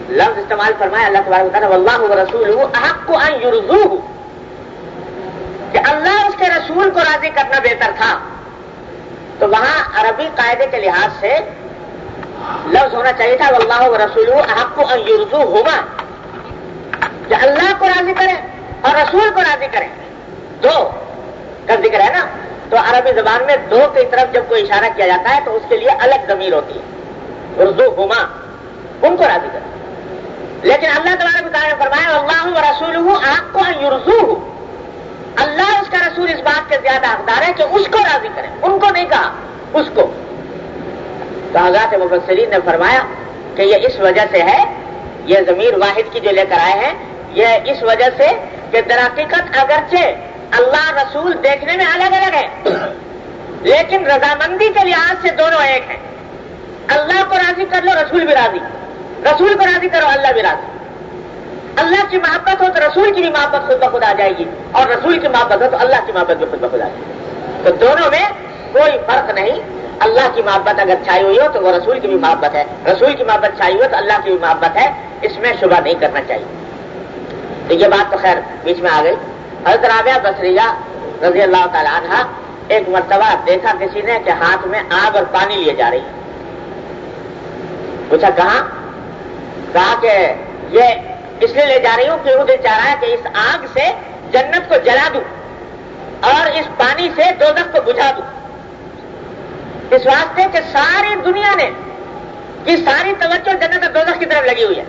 لفظ استعمال فرمایا اللہ تبارک و تعالیٰ واللہ ورسولہ احق ان یرضوہ، کہ اللہ اور اس کے رسول کو راضی کرنا بہتر تھا. تو وہاں عربی قاعدے کے لحاظ سے لفظ ہونا چاہیے تھا واللہ ورسولہ احق ان یرضوہما، کہ اللہ کو راضی کریں اور رسول کو راضی کریں. دو کا ذکر ہے نا، تو عربی زبان میں دو کی طرف جب کوئی اشارہ کیا جاتا ہے تو اس کے لیے الگ ضمیر ہوتی ہے، ارضوہما، ان کو راضی کریں. لیکن اللہ تبارک و تعالیٰ نے فرمایا اللہ ورسولہ احق ان یرضوہ، اللہ اس کا رسول اس بات کے زیادہ حقدار ہے کہ اس کو راضی کریں، ان کو نہیں کہا، اس کو. تو حضرات مفسرین نے فرمایا کہ یہ اس وجہ سے ہے، یہ ضمیر واحد کی جو لے کر آئے ہیں، یہ اس وجہ سے کہ در حقیقت اگرچہ اللہ رسول دیکھنے میں الگ الگ ہے لیکن رضامندی کے لحاظ سے دونوں ایک ہیں. اللہ کو راضی کر لو رسول بھی راضی، رسول کو راضی کرو اللہ بھی راضی. اللہ کی محبت ہو تو رسول کی بھی محبت خود بخود آ جائے گی، اور رسول کی محبت ہو تو اللہ کی محبت بھی خود بخود آ جائے گی. تو دونوں میں کوئی فرق نہیں. اللہ کی محبت اگر چھائی ہوئی ہو تو وہ رسول کی بھی محبت ہے، رسول کی محبت چھائی ہو تو اللہ کی بھی محبت ہے، اس میں شبہ نہیں کرنا چاہیے۔ تو یہ بات تو خیر بیچ میں آ گئی۔ حضرت رابعہ بصریہ رضی اللہ تعالیٰ عنہ ایک مرتبہ دیکھا کسی نے کہ ہاتھ میں آگ اور پانی لیے جا رہی ہے۔ پوچھا کہاں؟ کہا کہ یہ اس لیے لے جا رہی ہوں کہ وہ دل چاہ رہا ہے کہ اس آگ سے جنت کو جلا دوں اور اس پانی سے دوزخ کو بجھا دوں، اس واسطے کہ ساری دنیا نے کی ساری توجہ جنت اور دوزخ کی طرف لگی ہوئی ہے۔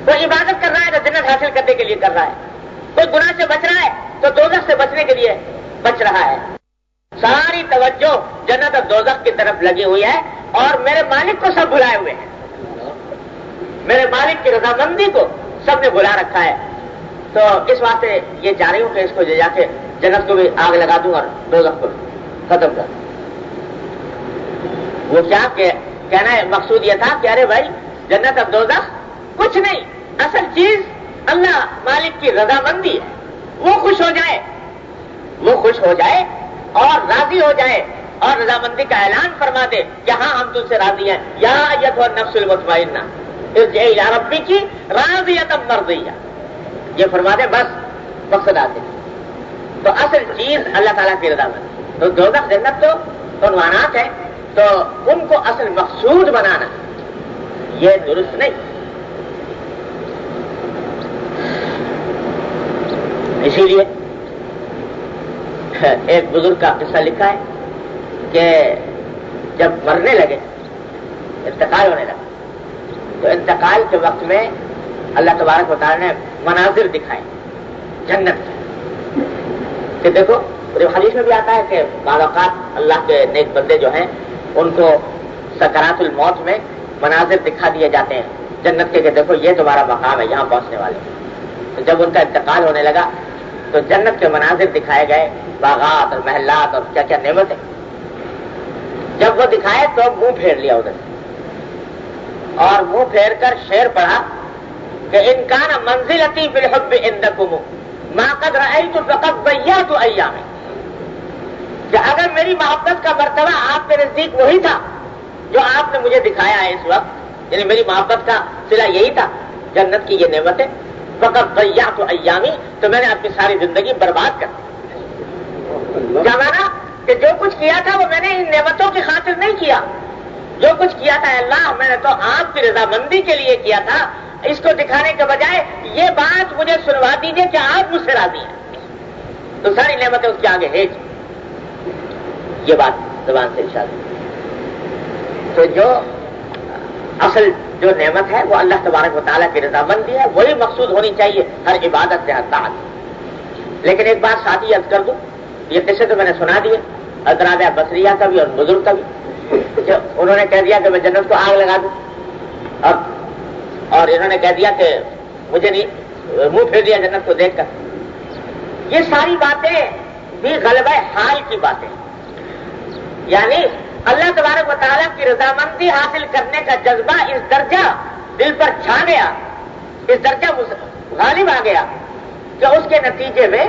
کوئی عبادت کر رہا ہے تو جنت حاصل کرنے کے لیے کر رہا ہے، کوئی گناہ سے بچ رہا ہے تو دوزخ سے بچنے کے لیے بچ رہا ہے۔ ساری توجہ جنت اور دوزخ کی طرف لگی ہوئی ہے اور میرے مالک کو سب بھلائے ہوئے ہیں، میرے مالک کی رضامندی کو سب نے بلا رکھا ہے۔ تو اس واسطے یہ چاہ رہی ہوں کہ اس کو جا کے جنت کو بھی آگ لگا دوں اور دوزخ کو ختم کر دوں۔ وہ کیا کہنا ہے؟ مقصود یہ تھا کہ ارے بھائی جنت اور دوزخ کچھ نہیں، اصل چیز اللہ مالک کی رضامندی ہے، وہ خوش ہو جائے، وہ خوش ہو جائے اور راضی ہو جائے اور رضامندی کا اعلان فرما دے کہ ہاں ہم تم سے راضی ہیں، یا ایھا النفس المطمئنہ ارجعی الی ربک راضیۃ مرضیہ، یہ فرما دے بس مقصد آتے۔ تو اصل چیز اللہ تعالیٰ کی رضامندی، تو دوزخ جنت تو عنوانات ہیں، تو ان کو اصل مقصود بنانا یہ درست نہیں۔ اسی لیے ایک بزرگ کا قصہ لکھا ہے کہ جب مرنے لگے، انتقال ہونے لگا، تو انتقال کے وقت میں اللہ تبارک و تعالیٰ نے مناظر دکھائے جنت کے، کہ دیکھو حدیث میں بھی آتا ہے کہ بعض اوقات اللہ کے نیک بندے جو ہیں ان کو سکرات الموت میں مناظر دکھا دیے جاتے ہیں جنت کے، کہ دیکھو یہ تمہارا مقام ہے، یہاں پہنچنے والے۔ تو جب ان کا انتقال ہونے لگا تو جنت کے مناظر دکھائے گئے، باغات اور محلات اور کیا کیا نعمتیں۔ جب وہ دکھائے تو منہ پھیر لیا ادھر سے، اور منہ پھیر کر شعر پڑھا کہ ان کان منزلتی فی الحب عندکم ما قد رأیت فقد ضیعت ایامی، کہ اگر میری محبت کا مرتبہ آپ کے نزدیک وہی تھا جو آپ نے مجھے دکھایا ہے اس وقت، یعنی میری محبت کا صلہ یہی تھا جنت کی یہ نعمتیں، فقد ضیعت ایامی، تو میں نے اپنی ساری زندگی برباد کر دی۔ کیا مانا؟ کہ جو کچھ کیا تھا وہ میں نے ان نعمتوں کی خاطر نہیں کیا، جو کچھ کیا تھا اللہ میں نے تو آپ کی رضامندی کے لیے کیا تھا، اس کو دکھانے کے بجائے یہ بات مجھے سنوا دیجیے کہ آپ مجھ سے راضی ہیں، تو ساری نعمتیں اس کے آگے ہیج۔ یہ بات زبان سے ارشاد ہے۔ تو جو اصل جو نعمت ہے وہ اللہ تبارک و تعالیٰ کی رضامندی ہے، وہی مقصود ہونی چاہیے ہر عبادت سے، ہر طاعت۔ لیکن ایک بات ساتھ ہی عرض کر دوں، یہ قصے تو میں نے سنا دیے حضرت رابعہ بصریہ کا بھی اور بزرگ کا بھی، کہ انہوں نے کہہ دیا کہ میں جنت کو آگ لگا دوں، اور انہوں نے کہہ دیا کہ مجھے نہیں، منہ پھیر دیا جنت کو دیکھ کر۔ یہ ساری باتیں بھی غلبہ حال کی باتیں، یعنی اللہ تبارک و تعالیٰ کی رضامندی حاصل کرنے کا جذبہ اس درجہ دل پر چھا گیا، اس درجہ غالب آ گیا کہ اس کے نتیجے میں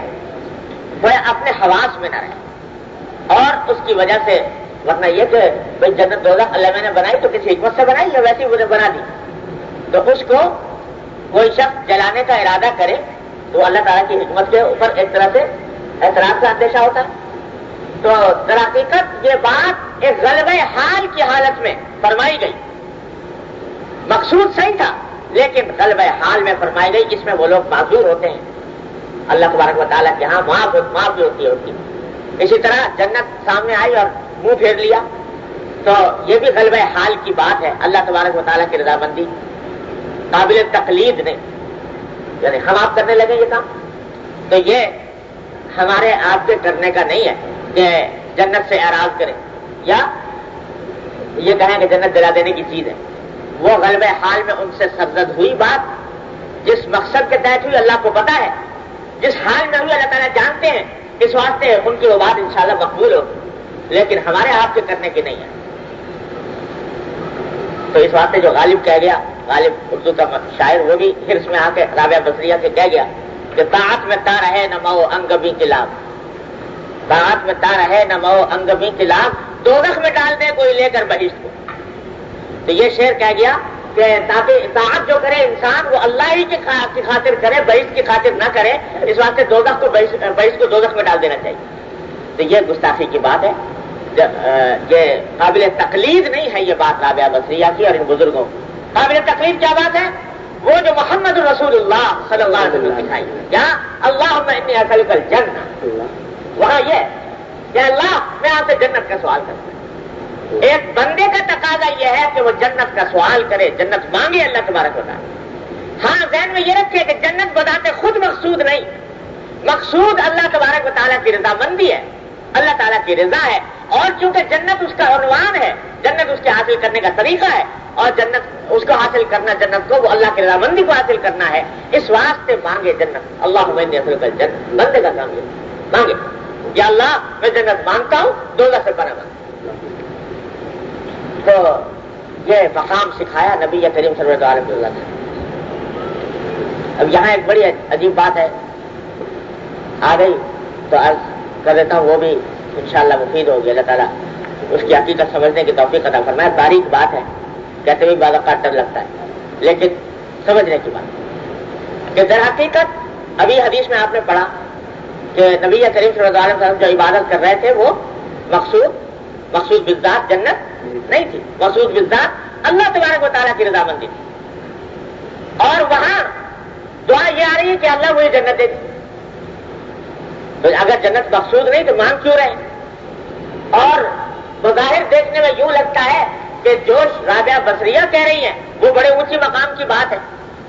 وہ اپنے حواس میں نہ رہے، اور اس کی وجہ سے، ورنہ یہ کہ بھائی جنت دوزخ اللہ میں نے بنائی تو کسی حکمت سے بنائی یا ویسی مجھے بنا دی، تو اس کو کوئی شخص جلانے کا ارادہ کرے تو اللہ تعالیٰ کی حکمت کے اوپر ایک طرح سے اعتراض کا اندیشہ ہوتا ہے۔ تو در حقیقت یہ بات ایک غلبہ حال کی حالت میں فرمائی گئی، مقصود صحیح تھا لیکن غلبہ حال میں فرمائی گئی، اس میں وہ لوگ معذور ہوتے ہیں، اللہ تبارک و تعالیٰ کے ہاں معاف بھی ہوتی ہے۔ اسی طرح جنت سامنے آئی اور منہ پھیر لیا، تو یہ بھی غلبہ حال کی بات ہے، اللہ تبارک و تعالیٰ کی رضامندی قابل تقلید نہیں، یعنی ہم آپ کرنے لگے یہ کام تو یہ ہمارے آپ کے کرنے کا نہیں ہے کہ جنت سے اعراض کریں یا یہ کہیں کہ جنت دلا دینے کی چیز ہے۔ وہ غلبہ حال میں ان سے سرزد ہوئی بات جس مقصد کے تحت ہوئی اللہ کو پتا ہے، جس حال میں ہوئی اللہ تعالیٰ جانتے ہیں، اس واسطے ان کی وہ بات انشاءاللہ مقبول ہوگی، لیکن ہمارے آپ کے کرنے کی نہیں ہے۔ تو اس واسطے جو غالب کہہ گیا، غالب اردو کا شاعر وہ بھی حرص میں آ کے رابعہ بصریہ سے کہہ گیا کہ طاعت میں تا رہے نہ مو انگبی کی لاگ، طاعت میں تا رہے نہ مو انگبی کی لاگ، دوزخ میں ڈال دے کوئی لے کر بہشت کو. تو یہ شعر کہہ گیا کہ تاکہ اطاعت جو کرے انسان وہ اللہ ہی کی خاطر کرے، بہشت کی خاطر نہ کرے. اس واسطے دوزخ کو بہشت کو دوزخ میں ڈال دینا چاہیے. تو یہ گستاخی کی بات ہے، یہ قابل تقلید نہیں ہے یہ بات رابعہ بصریہ کی اور ان بزرگوں. قابل تقلید کیا بات ہے؟ وہ جو محمد رسول اللہ صلی اللہ علیہ وسلم دکھائی. کیا اللہم انی اسألک الجنہ، وہاں یہ کہ اللہ میں آپ سے جنت کا سوال کرتا ہوں. ایک بندے کا تقاضا یہ ہے کہ وہ جنت کا سوال کرے، جنت مانگے اللہ تبارک و تعالی. ہاں ذہن میں یہ رکھے کہ جنت بذات خود مقصود نہیں، مقصود اللہ تبارک و تعالیٰ کی رضامندی ہے، اللہ تعالیٰ کی رضا ہے. اور چونکہ جنت اس کا عنوان ہے، جنت اس کے حاصل کرنے کا طریقہ ہے، اور جنت اس کو حاصل کرنا، جنت کو وہ اللہ کی رضامندی کو حاصل کرنا ہے. اس واسطے مانگے جنت. اللہم انی اسألک الجنہ، بندے کا کام یہ مانگے یا اللہ میں جنت مانگتا ہوں، دوزخ سے پناہ مانگتا ہوں. تو یہ مقام سکھایا نبی کریم صلی اللہ علیہ وسلم نے. اب یہاں ایک بڑی عجیب بات ہے آ گئی تو عرض کر دیتا ہوں، وہ بھی انشاءاللہ مفید ہوگی. اللہ تعالیٰ اس کی حقیقت سمجھنے کی توفیق عطا فرمائے. باریک بات ہے، کہتے ہوئے بعض اوقات ڈر لگتا ہے، لیکن سمجھنے کی بات کہ در حقیقت ابھی حدیث میں آپ نے پڑھا کہ نبی کریم صلی اللہ علیہ وسلم جو عبادت کر رہے تھے وہ مقصود بالذات جنت نہیں تھی، مقصود بالذات اللہ تبارک و تعالیٰ کی رضامندی تھی. اور وہاں دعا یہ آ رہی ہے کہ اللہ مجھے جنت دے دی. تو اگر جنت مقصود نہیں تو مانگ کیوں رہے؟ اور بظاہر دیکھنے میں یوں لگتا ہے کہ جو رابعہ بصریہ کہہ رہی ہیں وہ بڑے اونچی مقام کی بات ہے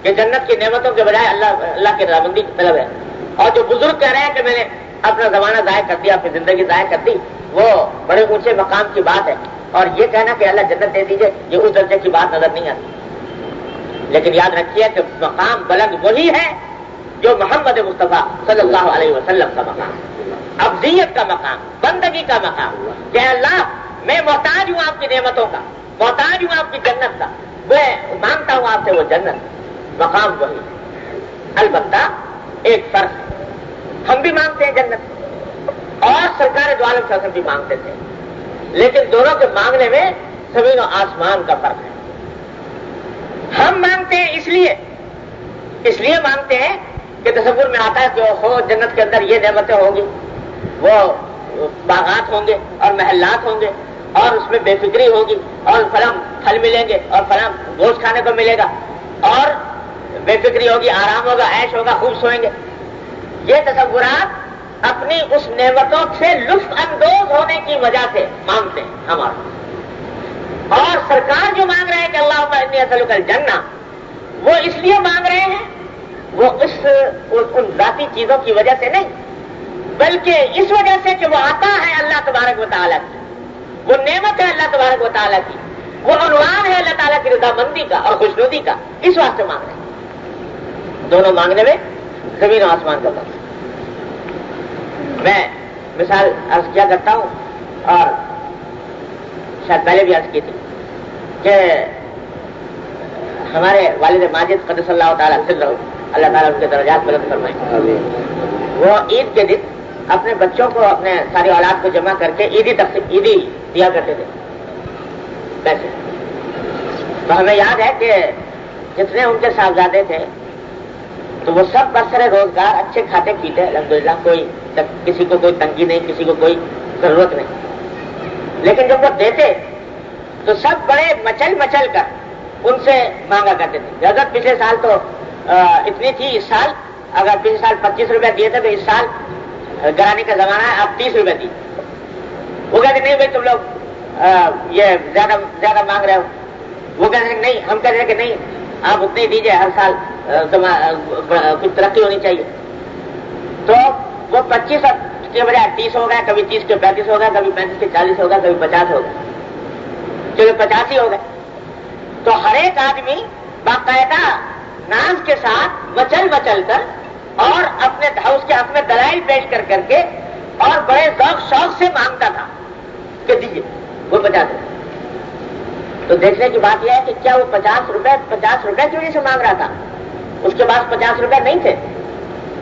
کہ جنت کی نعمتوں کے بجائے اللہ کی رضامندی کی طلب ہے. اور جو بزرگ کہہ رہے ہیں کہ میں نے اپنا زمانہ ضائع کر دیا، اپنی زندگی ضائع کر دی، وہ بڑے اونچے مقام کی بات ہے. اور یہ کہنا کہ اللہ جنت دے دیجئے یہ اس درجے کی بات نظر نہیں آتی. لیکن یاد رکھیے کہ مقام بلند وہی ہے جو محمد مصطفیٰ صلی اللہ علیہ وسلم کا مقام، ابدیت کا مقام، بندگی کا مقام. کہ اللہ میں محتاج ہوں آپ کی نعمتوں کا، محتاج ہوں آپ کی جنت کا، میں مانگتا ہوں آپ سے وہ جنت. مقام وہی. البتہ ایک فرق ہے، ہم بھی مانگتے ہیں جنت اور سرکار دو عالم صلی اللہ علیہ وسلم بھی مانگتے تھے، لیکن دونوں کے مانگنے میں زمین و آسمان کا فرق ہے. ہم مانگتے ہیں اس لیے مانگتے ہیں کہ تصور میں آتا ہے کہ ہو جنت کے اندر یہ نعمتیں ہوں گی، وہ باغات ہوں گے اور محلات ہوں گے اور اس میں بے فکری ہوگی اور فلاں پھل ملیں گے اور فلاں گوشت کھانے کو ملے گا اور بے فکری ہوگی، آرام ہوگا، عیش ہوگا، خوب سوئیں گے. یہ تصورات اپنی اس نعمتوں سے لطف اندوز ہونے کی وجہ سے مانگتے ہیں ہمارا. اور سرکار جو مانگ رہے ہیں کہ اللہم انی اسألک الجنہ، وہ اس لیے مانگ رہے ہیں، وہ ان ذاتی چیزوں کی وجہ سے نہیں، بلکہ اس وجہ سے کہ وہ عطا ہے اللہ تبارک و تعالیٰ کی، وہ نعمت ہے اللہ تبارک و تعالیٰ کی، وہ عنوان ہے اللہ تعالیٰ کی رضامندی کا اور خوشنودی کا. اس واسطے مانگ رہے ہیں. دونوں مانگنے میں زمین و آسمان کا فرق. میں مثال عرض کیا کرتا ہوں اور شاید پہلے بھی عرض کی تھی کہ ہمارے والد ماجد قدس اللہ تعالیٰ سرہ، اللہ تعالیٰ ان کے درجات بلند فرمائے، وہ عید کے دن اپنے بچوں کو، اپنے ساری اولاد کو جمع کر کے عیدی دیا کرتے تھے پیسے. تو ہمیں یاد ہے کہ جتنے ان کے صاحبزادے تھے تو وہ سب برسر روزگار اچھے کھاتے پیتے الحمدللہ، کسی کو کوئی تنگی نہیں، کسی کو کوئی ضرورت نہیں. لیکن جب وہ دیتے تو سب بڑے مچل کر ان سے مانگا کرتے تھے. حضرت پچھلے سال تو اتنی تھی، اس سال اگر پچھلے سال 25 روپے دیے تھے تو اس سال گرانے کا زمانہ ہے، آپ 30 روپے دیے. وہ کہتے نہیں بھائی تم لوگ یہ زیادہ مانگ رہے ہو. وہ کہتے ہیں نہیں، ہم کہتے ہیں کہ نہیں آپ اتنے ہی دیجیے، ہر سال کچھ ترقی ہونی چاہیے. تو وہ 25 کے بجائے 30 ہو گئے، کبھی 30 کے 35 ہو گئے، کبھی 35 کے 40 ہو گئے، کبھی 50 ہو گئے، چلو 50 ہی ہو گئے. تو ہر ایک آدمی باقاعدہ ناز کے ساتھ مچل کر اور اپنے اس کے حق میں دلائل پیش کر کے اور بڑے ذوق شوق سے مانگتا تھا کہ دیجیے وہ 50 روپے. تو دیکھنے کی بات یہ ہے کہ کیا وہ 50 روپے کی وجہ سے مانگ رہا تھا، اس کے پاس 50 روپے نہیں تھے،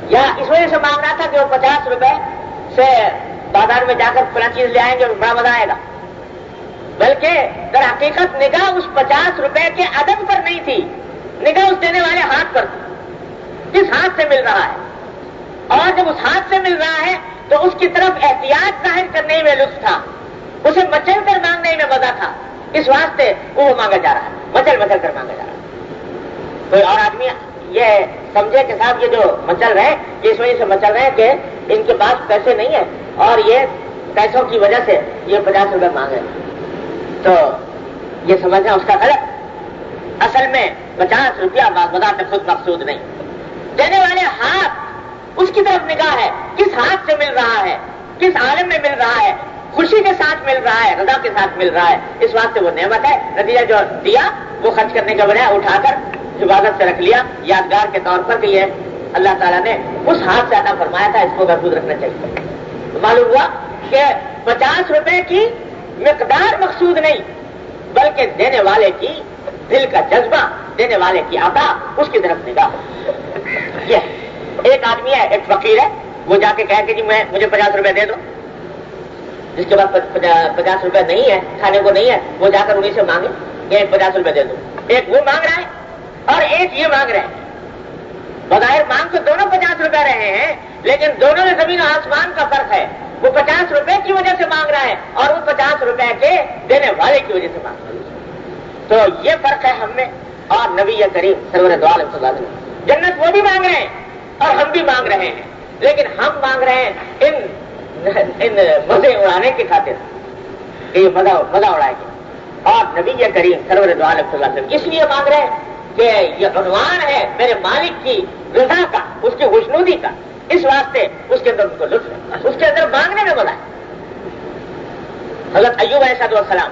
یا اس وجہ سے مانگ رہا تھا کہ وہ 50 روپے سے بازار میں جا کر فلاں چیز لے آئیں گے اور بڑا مزہ آئے گا. بلکہ در حقیقت نگاہ اس 50 روپے کے عدد پر نہیں تھی، نگاہ اس دینے والے ہاتھ پر تھی، کس ہاتھ سے مل رہا ہے، اور جب اس ہاتھ سے مل رہا ہے تو اس کی طرف احتیاط ظاہر کرنے میں لطف تھا، اسے مچل کر مانگنے میں مزہ تھا، اس واسطے وہ مانگا جا رہا ہے، مچل مچل کر مانگا جا رہا ہے۔ کوئی اور آدمی یہ سمجھے کہ صاحب یہ جو مچل رہے ہیں یہ اس وجہ سے مچل رہے ہیں کہ ان کے پاس پیسے نہیں ہیں اور یہ پیسوں کی وجہ سے یہ 50 روپے مانگے، تو یہ سمجھنا اس کا غلط۔ اصل میں 50 روپیہ بذات خود مقصود نہیں، دینے والے ہاتھ اس کی طرف نگاہ ہے، کس ہاتھ سے مل رہا ہے، کس عالم میں مل رہا ہے، خوشی کے ساتھ مل رہا ہے، رضا کے ساتھ مل رہا ہے، اس واسطے وہ نعمت ہے۔ نتیجہ جو دیا وہ خرچ کرنے کا بجائے اٹھا کر حفاظت سے رکھ لیا یادگار کے طور پر کہ یہ اللہ تعالیٰ نے اس ہاتھ سے عطا فرمایا تھا، اس کو محفوظ رکھنا چاہیے۔ تو معلوم ہوا کہ 50 روپے کی مقدار مقصود نہیں، بلکہ دینے والے کی دل کا جذبہ، دینے والے کی عطا، اس کی طرف نگاہ۔ یہ ایک آدمی ہے، ایک فقیر ہے، وہ جا کے کہے کہ جی مجھے 50 روپے دے دو، جس کے پاس 50 روپے نہیں ہے، کھانے کو نہیں ہے، وہ جا کر انہیں سے مانگے کہ 50 روپے دے دو۔ ایک وہ مانگ رہا ہے اور ایک یہ مانگ رہے ہیں، بظاہر مانگ تو دونوں 50 روپے رہے ہیں، لیکن دونوں میں زمین و آسمان کا فرق ہے۔ وہ 50 روپے کی وجہ سے مانگ رہا ہے اور وہ 50 روپے کے دینے والے کی وجہ سے مانگ رہا ہے۔ تو یہ فرق ہے ہم میں اور نبی کریم سرور دو عالم صلی اللہ علیہ وسلم۔ جنت وہ بھی مانگ رہے ہیں اور ہم بھی مانگ رہے ہیں، لیکن ہم مانگ رہے ہیں ان مزے اڑانے کی خاطر کہ یہ مزہ اڑائے گے، اور نبی کریم سرور دو عالم صلی اللہ علیہ وسلم اس لیے مانگ رہے ہیں کہ یہ عنوان ہے میرے مالک کی رضا کا، اس کی خوشنودی کا، اس واسطے اس کے اندر ان کو لطف ہے، اس کے اندر مانگنے میں مزہ ہے۔ حضرت ایوب علیہ السلام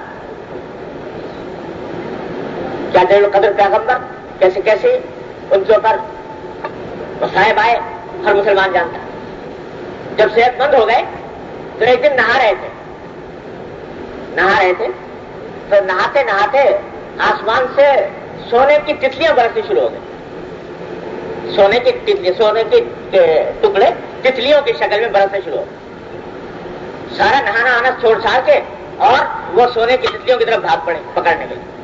کیا جلیل القدر پیغمبر، کیسے کیسے ان کے اوپر مصائب آئے ہر مسلمان جانتا ہے۔ جب صحت مند ہو گئے تو ایک دن نہا رہے تھے تو نہاتے نہاتے آسمان سے سونے کی تتلیاں برسنی شروع ہو گئی، سونے کے ٹکڑے تتلیوں کی شکل میں برسنے شروع ہو گئے۔ سارا نہانا آنا چھوڑ چھاڑ کے اور وہ سونے کی تتلیوں کی طرف بھاگ پڑے پکڑنے کے لیے۔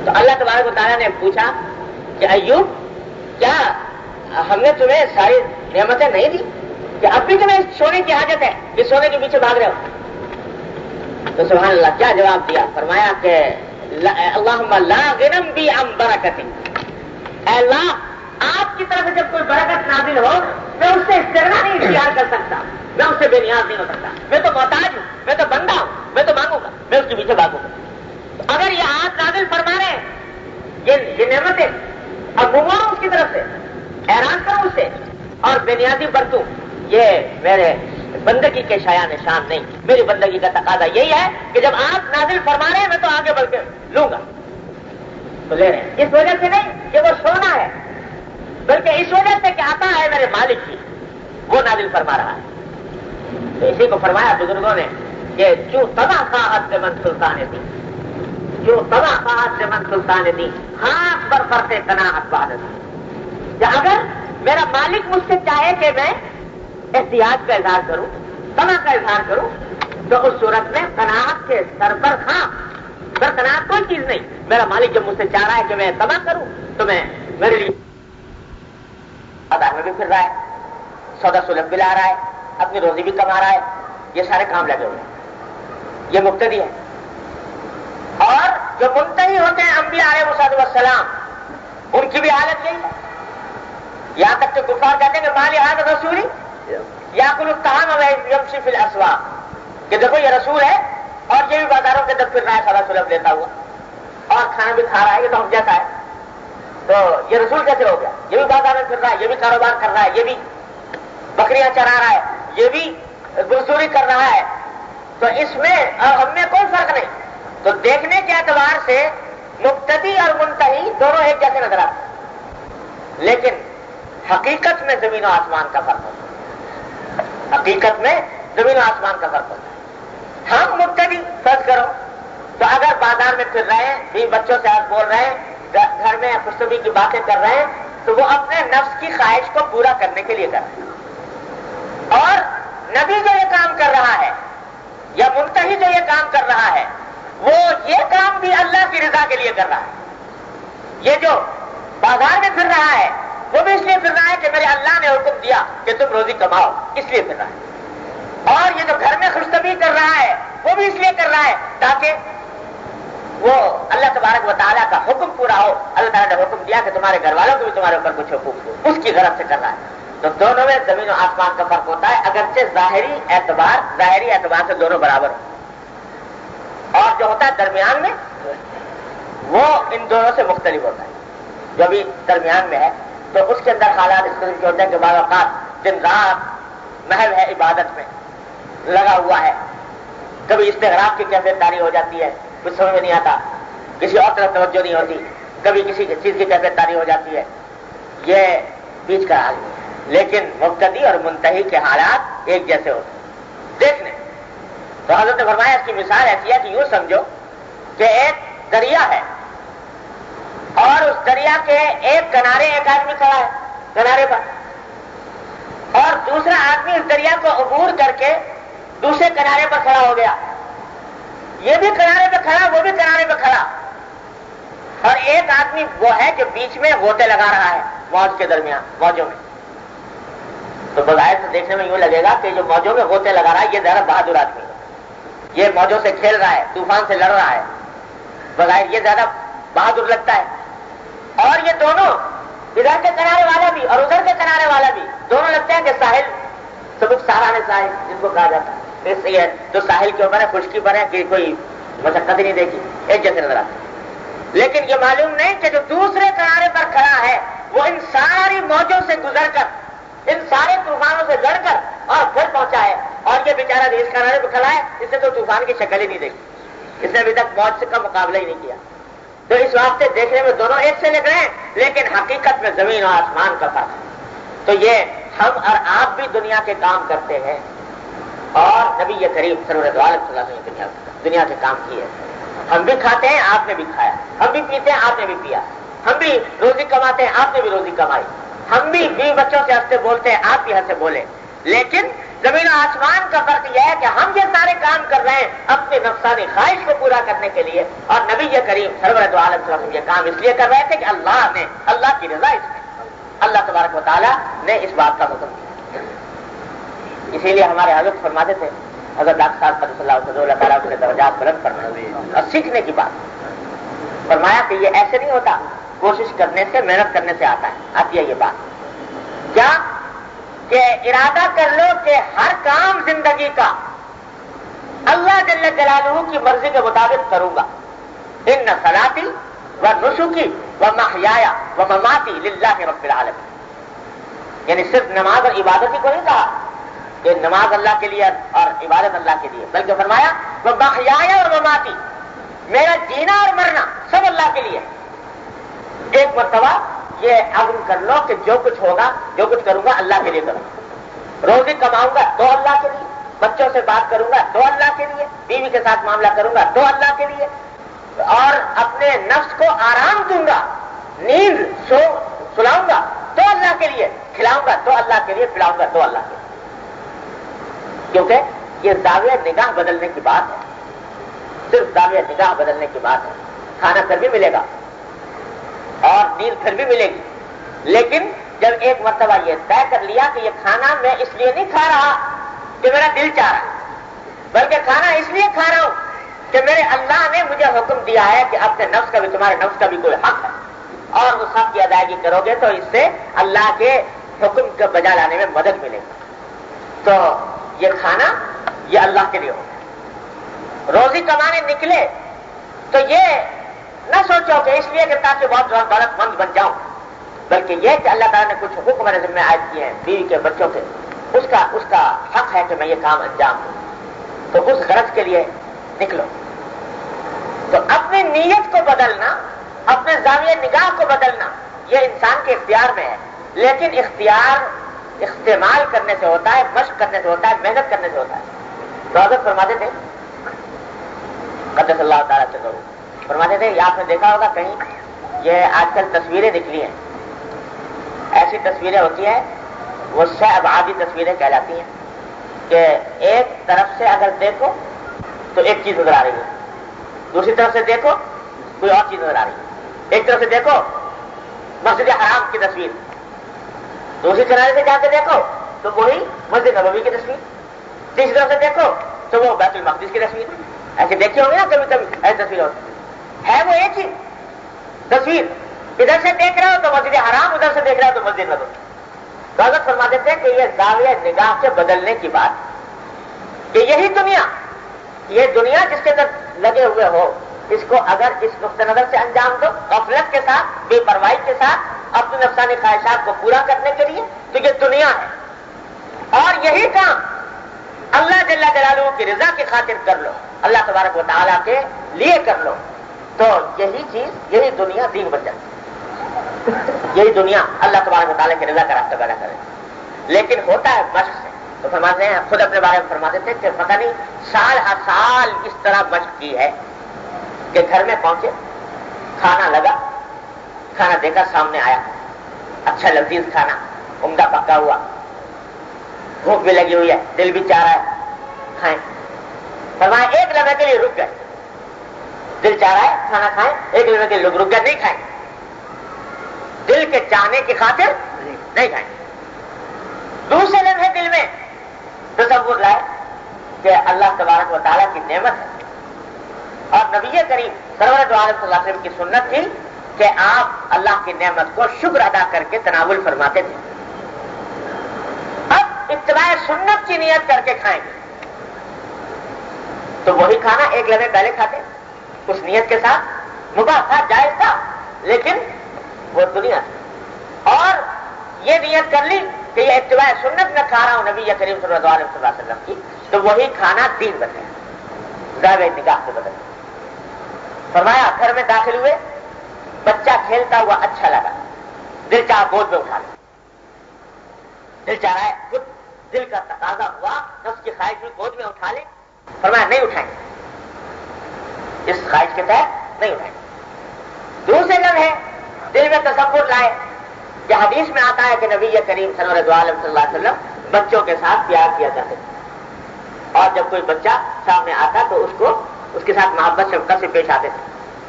تو اللہ تبارک و تعالیٰ نے پوچھا کہ ایوب کیا ہم نے تمہیں ساری نعمتیں نہیں دی کہ اب بھی تمہیں سونے کی حاجت ہے کہ سونے کے پیچھے بھاگ رہے ہو؟ تو سبحان اللہ کیا جواب دیا، فرمایا کہ اللہم لا غنم بی عن برکت، اے اللہ آپ کی طرف سے جب کوئی برکت نازل ہو میں اس سے استغنا نہیں اختیار کر سکتا، میں اس سے بے نیاز نہیں ہو سکتا، میں تو محتاج ہوں، میں تو بندہ ہوں، میں تو مانگوں گا، میں اس کے پیچھے بھاگوں گا۔ اگر یہ آپ نازل فرما رہے ہیں یہ نعمتیں، اب منگواؤں اس کی طرف سے، حیران کروں اس سے اور بے نیازی برتوں، یہ میرے بندگی کے شایان شان نہیں، میری بندگی کا تقاضا یہی ہے کہ جب آپ نازل فرما رہے ہیں میں تو آگے بڑھ کے لوں گا، تو لے رہے ہیں۔ اس وجہ سے نہیں کہ وہ سونا ہے، بلکہ اس وجہ سے کہ آتا ہے میرے مالک کی، وہ نازل فرما رہا ہے۔ تو اسی کو فرمایا بزرگوں نے کہ جو تباہ خواہت سے من سلطان دی، جو تباہ خواہت سے من سلطان دی، ہاتھ پر فرق قناعت بعد دی، کہ اگر میرا مالک مجھ سے چاہے کہ میں احتیاط کا اظہار کروں، تما کا اظہار کروں، تو اس صورت میں قناعت کے سر پر قناعت کوئی چیز نہیں۔ میرا مالک جب مجھ سے چاہ رہا ہے کہ میں تما کروں تو میں میرے لیے بازار میں بھی پھر رہا ہے، سودا سلم بھی لا رہا ہے، اپنی روزی بھی کما رہا ہے، یہ سارے کام لگے ہوئے ہیں، یہ مقتدی ہے۔ اور جو منتہی ہوتے ہیں انبیاء علیہ السلام ان کی بھی حالت یہی ہے، یہاں تک کہ کفار کہتے ہیں کہ مالی حاضر رسولی یاکل الطعام ویمشی فی الاسواق، کہ دیکھو یہ رسول ہے اور یہ بھی بازاروں کے اندر پھر رہا ہے سودا سلم لیتا ہوا اور کھانا بھی کھا رہا ہے، یہ تو ہم جیسا ہے، تو یہ رسول کیسے ہو گیا؟ یہ بھی بازار میں پھر رہا ہے، یہ بھی کاروبار کر رہا ہے، یہ بھی بکریاں چرا رہا ہے، یہ بھی مزدوری کر رہا ہے، تو اس میں اور ہم میں کوئی فرق نہیں۔ تو دیکھنے کے اعتبار سے مبتدی اور منتہی دونوں ایک جیسے نظر آتے ہیں، لیکن حقیقت میں زمین و آسمان کا فرق ہوتا ہے، حقیقت میں زمین و آسمان کا فرق ہوتا ہے۔ ہم مبتدی فرض کرو تو اگر بازار میں پھر رہے ہیں، بھی بچوں سے آپ بول رہے ہیں، گھر میں خوشبی کی باتیں کر رہے ہیں، تو وہ اپنے نفس کی خواہش کو پورا کرنے کے لیے کر رہے ہیں۔ اور نبی جو یہ کام کر رہا ہے یا منتہی جو یہ کام کر رہا ہے وہ یہ کام بھی اللہ کی رضا کے لیے کر رہا ہے. یہ جو بازار میں پھر رہا ہے وہ بھی اس لیے پھر رہا ہے کہ میرے اللہ نے حکم دیا کہ تم روزی کماؤ، اس لیے پھر رہا ہے. اور یہ جو گھر میں خوشطبی کر رہا ہے وہ بھی اس لیے کر رہا ہے تاکہ وہ اللہ تبارک و تعالیٰ کا حکم پورا ہو. اللہ تعالیٰ نے حکم دیا کہ تمہارے گھر والوں کو بھی تمہارے اوپر کچھ حقوق ہو، اس کی غرض سے کر رہا ہے. تو دونوں میں زمین و آسمان کا فرق ہوتا ہے، اگرچہ ظاہری اعتبار سے دونوں برابر ہو، اور جو ہوتا ہے درمیان میں وہ ان دونوں سے مختلف ہوتا ہے. جو بھی درمیان میں ہے تو اس کے اندر حالات اس قسم کے ہوتے ہیں کہ بعض اوقات دن رات محو ہے عبادت میں لگا ہوا ہے، کبھی استغراق کی کیفیت طاری ہو جاتی ہے، کچھ سمجھ میں نہیں آتا، کسی اور طرف توجہ نہیں ہوتی، کبھی کسی چیز کی کیفیت طاری ہو جاتی ہے. یہ بیچ کا حال ہے. لیکن مبتدی اور منتہی کے حالات ایک جیسے ہوتے ہیں. دیکھنے تو حضرت نے فرمایا اس کی مثال ایسی ہے کہ یوں سمجھو کہ ایک دریا ہے اور اس دریا کے ایک کنارے ایک آدمی کھڑا ہے کنارے پر، اور دوسرا آدمی اس دریا کو عبور کر کے دوسرے کنارے پر کھڑا ہو گیا. یہ بھی کنارے پہ کھڑا، وہ بھی کنارے پہ کھڑا، اور ایک آدمی وہ ہے جو بیچ میں غوطے لگا رہا ہے موج کے درمیان، موجوں میں. تو بظاہر سے دیکھنے میں یوں لگے گا کہ جو موجوں میں غوطے لگا رہا ہے یہ زیادہ بہادر آدمی ہے، یہ موجوں سے کھیل رہا ہے، طوفان سے لڑ رہا ہے، بظاہر یہ زیادہ بہادر لگتا ہے. اور یہ دونوں ادھر کے کنارے والا بھی اور ادھر کے کنارے والا بھی دونوں لگتے ہیں کہ ساحل سبک سہارا ساحل جس کو کہا جاتا ہے، اس لیے جو ساحل کے اوپر ہے، خشکی پر ہے، کہ کوئی مشقت ہی نہیں دیکھی، ایک جیسے نظر آتا ہے. لیکن یہ معلوم نہیں کہ جو دوسرے کنارے پر کھڑا ہے وہ ان ساری موجوں سے گزر کر، ان سارے طوفانوں سے لڑ کر اور پھر پہنچا ہے، اور یہ بیچارہ اس کنارے پہ کھڑا ہے، اس نے تو طوفان کی شکل ہی نہیں دیکھی، اس نے ابھی تک موج کا مقابلہ ہی نہیں کیا. تو اس واسطے دیکھنے میں دونوں ایک سے لگ رہے ہیں، لیکن حقیقت میں زمین اور آسمان کا فرق ہے. تو یہ ہم اور آپ بھی دنیا کے کام کرتے ہیں، اور نبی کریم سرور دو عالم صلی اللہ علیہ وسلم نے دنیا کے کام کیے. ہم بھی کھاتے ہیں، آپ نے بھی کھایا، ہم بھی پیتے ہیں، آپ نے بھی پیا، ہم بھی روزی کماتے ہیں، آپ نے بھی روزی کمائی، ہم بھی بیوی بچوں سے ہنستے بولتے ہیں، آپ بھی ہنسے بولے. لیکن زمین و آسمان کا فرق یہ ہے کہ ہم یہ سارے کام کر رہے ہیں اپنی نفسانی خواہش کو پورا کرنے کے لیے، اور نبی کریم سرور دو عالم صلی اللہ علیہ وسلم یہ کام اس لیے کر رہے تھے کہ اللہ کی رضا اس میں، اللہ تبارک و تعالیٰ نے اس بات کا حکم دیا. اسی لیے ہمارے حضرت فرماتے تھے، حضرت ڈاکٹر صاحب قدس اللہ تعالیٰ اپنے درجات بلند فرمائے. اور سیکھنے کی بات فرمایا کہ یہ ایسے نہیں ہوتا، کوشش کرنے سے، محنت کرنے سے آتی ہے یہ بات. کیا کہ ارادہ کر لو کہ ہر کام زندگی کا اللہ جل جلالہ کی مرضی کے مطابق کروں گا. ان صلاتی و نسکی و محیای و مماتی للہ رب العالمین. یعنی صرف نماز اور عبادت ہی کو نہیں کہا کہ نماز اللہ کے لیے اور عبادت اللہ کے لیے، بلکہ فرمایا وہ محیای اور مماتی، میرا جینا اور مرنا سب اللہ کے لیے. ایک مرتبہ یہ عزم کر لو کہ جو کچھ ہوگا، جو کچھ کروں گا اللہ کے لیے کروں گا. روزی کماؤں گا تو اللہ کے لیے، بچوں سے بات کروں گا تو اللہ کے لیے، بیوی کے ساتھ معاملہ کروں گا تو اللہ کے لیے، اور اپنے نفس کو آرام دوں گا، نیند سلاؤں گا تو اللہ کے لیے، کھلاؤں گا تو اللہ کے لیے، پلاؤں گا تو اللہ کے لیے. کیونکہ یہ زاویہ نگاہ بدلنے کی بات ہے، صرف زاویہ نگاہ بدلنے کی بات ہے. کھانا پھر بھی ملے گا اور نیند پھر بھی ملے گی، لیکن جب ایک مرتبہ یہ طے کر لیا کہ یہ کھانا میں اس لیے نہیں کھا رہا کہ میرا دل چاہ رہا ہے، بلکہ کھانا اس لیے کھا رہا ہوں کہ میرے اللہ نے مجھے حکم دیا ہے کہ اپنے نفس کا بھی، تمہارے نفس کا بھی کوئی حق ہے، اور اس حق کی ادائیگی کرو گے تو اس سے اللہ کے حکم کو بجا لانے میں مدد ملے گی. تو یہ کھانا یہ اللہ کے لیے ہوگا. روزی کمانے نکلے تو یہ نہ سوچو کہ اس لیے کہ تاکہ بہت دولت مند بن جاؤں، بلکہ یہ کہ اللہ تعالیٰ نے کچھ حکم میرے ذمہ عائد کیے ہیں، بیوی کے، بچوں کے، اس کا حق ہے کہ میں یہ کام انجام دوں. تو اس غرض کے لیے نکلو. تو اپنی نیت کو بدلنا، اپنے زاویہ نگاہ کو بدلنا یہ انسان کے اختیار میں ہے، لیکن اختیار استعمال کرنے سے ہوتا ہے، مشق کرنے سے ہوتا ہے، محنت کرنے سے ہوتا ہے. تو حضرت فرماتے تھے قدس اللہ تعالیٰ سے ضرور فرماتے تھے، یہ آپ نے دیکھا ہوگا کہیں یہ آج کل تصویریں نکلی ہیں، ایسی تصویریں ہوتی ہیں وہ 6 ابعادی تصویریں کہلاتی ہیں کہ ایک طرف سے اگر دیکھو تو ایک چیز نظر آ رہی ہے، دوسری طرف سے دیکھو کوئی اور چیز نظر آ رہی ہے، ایک طرف سے دیکھو مسجد حرام کی تصویر، دوسری کنارے سے جا کے دیکھو تو وہی مسجد نبوی کی تصویر، تیسری طرف سے دیکھو تو وہ بیت المقدس کی تصویر. ایسے دیکھے ہوں گے نا کبھی کبھی ایسی تصویر ہوتی ہے وہ ایک ہی تصویر، ادھر سے دیکھ رہے ہو تو مسجد حرام، ادھر سے دیکھ رہے ہو تو مسجد نبوی. تو حضرت فرماتے تھے کہ یہ زاویہ نگاہ سے بدلنے کی بات، کہ یہی دنیا، یہ دنیا جس کے اندر لگے ہوئے ہو، اس کو اگر اس نقطہ نظر سے انجام دو، غفلت کے ساتھ، بے پرواہی کے ساتھ، اپنی نفسانی خواہشات کو پورا کرنے کے لیے، تو یہ دنیا ہے. اور یہی کام اللہ جل جلالہ کی رضا کی خاطر کر لو، اللہ تبارک و تعالیٰ کے لیے کر لو، تو یہی چیز، یہی دنیا دین بن جاتی ہے. یہی دنیا اللہ تبارک و تعالیٰ کی رضا کا راستہ پیدا کرے. لیکن ہوتا ہے مشق سے. تو فرماتے ہیں، خود اپنے بارے میں فرماتے تھے کہ پتہ نہیں سال ہر سال اس طرح مشق کی ہے کہ گھر میں پہنچے، کھانا لگا، کھانا دیکھا سامنے آیا، اچھا لذیذ کھانا، عمدہ پکا ہوا، بھوک بھی لگی ہوئی ہے، دل بھی چاہ رہا ہے کھائیں. فرمایا ایک لمحے کے لیے رک گئے، دل چاہ رہا ہے کھانا کھائیں، ایک لمحے کے لیے رک گئے، نہیں کھائیں، دل کے چاہنے کی خاطر نہیں کھائیں. دوسرے لمحے دل میں تصور لائے کہ اللہ تبارک و تعالیٰ کی نعمت ہے، اور نبی کریم سرور دو عالم صلی اللہ علیہ وسلم کی سنت تھی کہ آپ اللہ کی نعمت کو شکر ادا کر کے تناول فرماتے تھے. اب اتباع سنت کی نیت کر کے کھائیں گے تو وہی کھانا ایک لمحے پہلے کھاتے، اس نیت کے ساتھ، مباح تھا، جائز تھا، لیکن وہ دنیا تھی. اور یہ نیت کر لی کہ یہ اتباع سنت میں کھا رہا ہوں نبی کریم صلی اللہ علیہ وسلم کی، تو وہی کھانا دین بن گیا، زاویہ نگاہ سے بدل. فرمایا گھر میں داخل ہوئے، بچہ کھیلتا ہوا اچھا لگا، دل چاہ گود میں اٹھا لیا، دل چاہ رہا ہے، خود دل کا تقاضا ہوا، نفس کی خواہش بھی گود میں اٹھا لے. فرمایا نہیں اٹھائیں گے، اس خواہش کے تحت نہیں اٹھائیں گے. دوسرے لمحے دل میں تصور لائے کہ حدیث میں آتا ہے کہ نبی کریم صلی اللہ علیہ وسلم بچوں کے ساتھ پیار کیا کرتے تھے، اور جب کوئی بچہ سامنے آتا تو اس کے ساتھ محبت شفقت سے پیش آتے تھے.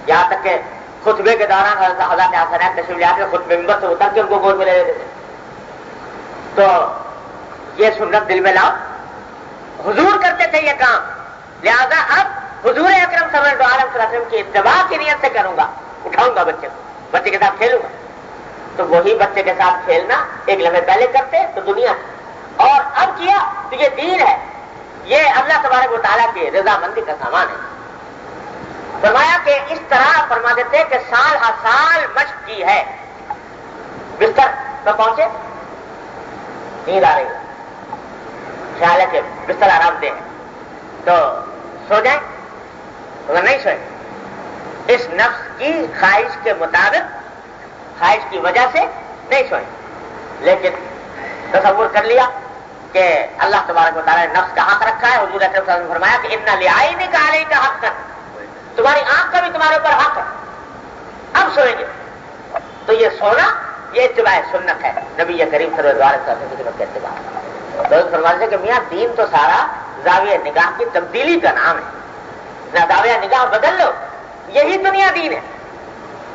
یہاں تک کہ خطبے کے دوران حضرت حسنین تشریف لے آتے، خطبے ممبر سے اتر کے ان کو گود میں لے لیتے تھے. تو یہ سنت دل میں لاؤ، حضور کرتے تھے یہ کام، لہذا اب حضور اکرم صلی اللہ علیہ وسلم کی اتباع کی نیت سے کروں گا، اٹھاؤں گا بچے کو، بچے کے ساتھ کھیلوں گا. تو وہی بچے کے ساتھ کھیلنا ایک لمحے پہلے کرتے تو دنیا تھی، اور اب کیا تو یہ دین ہے، یہ اللہ تبارک و تعالیٰ کی رضامندی کا سامان ہے. فرمایا کہ اس طرح فرما دیتے کہ سال ہر سال مشق کی ہے. بستر پر پہنچے، نیند آ رہی ہے، خیال ہے کہ بستر آرام دہ ہے تو سو جائیں، اگر نہیں سوئیں، اس نفس کی خواہش کے مطابق، خواہش کی وجہ سے نہیں سوئیں، لیکن تصور کر لیا کہ اللہ تبارک و تعالیٰ نے نفس کا حق رکھا ہے. حضور اکرم صلی اللہ علیہ وسلم نے فرمایا کہ اِنَّ لِعَيْنِكَ عَلَيْكَ حَقًّا، تمہاری آنکھ کا بھی تمہارے اوپر حق ہے، اب سوئیں گے. تو یہ سونا یہ اتباع سنت ہے، نبی کریم صلی اللہ علیہ وسلم کی سنت کا اتباع. تو فرماتے ہیں کہ میاں دین تو سارا زاویہ نگاہ کی تبدیلی کا نام ہے، نہ زاویہ نگاہ بدل لو، یہی دنیا دین ہے.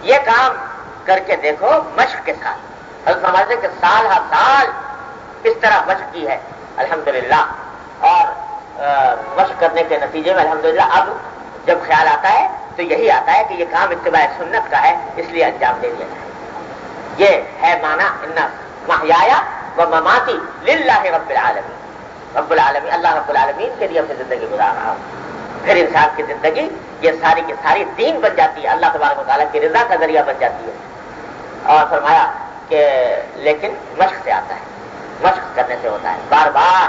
یہ کام کر کے دیکھو مشق کے ساتھ. حضرت فرماتے ہیں کہ سال ہر سال اس طرح مشق کی ہے الحمدللہ، اور مشق کرنے کے نتیجے میں الحمدللہ اب جب خیال آتا ہے تو یہی آتا ہے کہ یہ کام اتباع سنت کا ہے، اس لیے انجام دے دیا جائے. یہ ہے معنی ان محیایا و مماتی للہ رب العالمین. رب العالمین، اللہ رب العالمین کے لیے اپنی زندگی گزار رہا ہوں. پھر انسان کی زندگی یہ ساری کی ساری دین بن جاتی ہے، اللہ تبارک و تعالیٰ کی رضا کا ذریعہ بن جاتی ہے. اور فرمایا کہ لیکن مشق سے آتا ہے، مشق کرنے سے ہوتا ہے، بار بار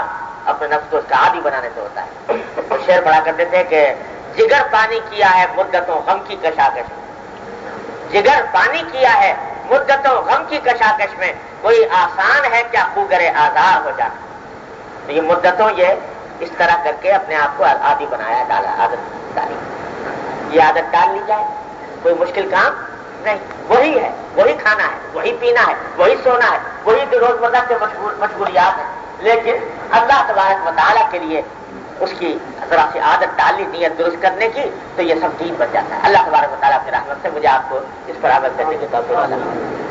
اپنے نفس کو اس کا عادی بنانے سے ہوتا ہے. تو شعر پڑھا کرتے تھے کہ جگر پانی کیا ہے مدتوں غم کی کشاکش میں، جگر پانی کیا ہے مدتوں غم کی کشاکش میں، کوئی آسان ہے کیا خوگرے آزار ہو جانا. تو یہ مدتوں یہ اس طرح کر کے اپنے آپ کو عادی بنایا، ڈالا، عادت ڈالی. یہ عادت ڈال لی جائے، کوئی مشکل کام نہیں. وہی ہے، وہی کھانا ہے، وہی پینا ہے، وہی سونا ہے، وہی روزمرہ سے مشغولیات ہیں، لیکن اللہ تبارک و تعالیٰ کے لیے اس کی ذرا سی عادت ڈال لی نیت درست کرنے کی تو یہ سب دین بن جاتا ہے. اللہ تبارک و تعالیٰ کی رحمت سے مجھے آپ کو اس پر عمل کرنے کی توفیق عطا فرمائے.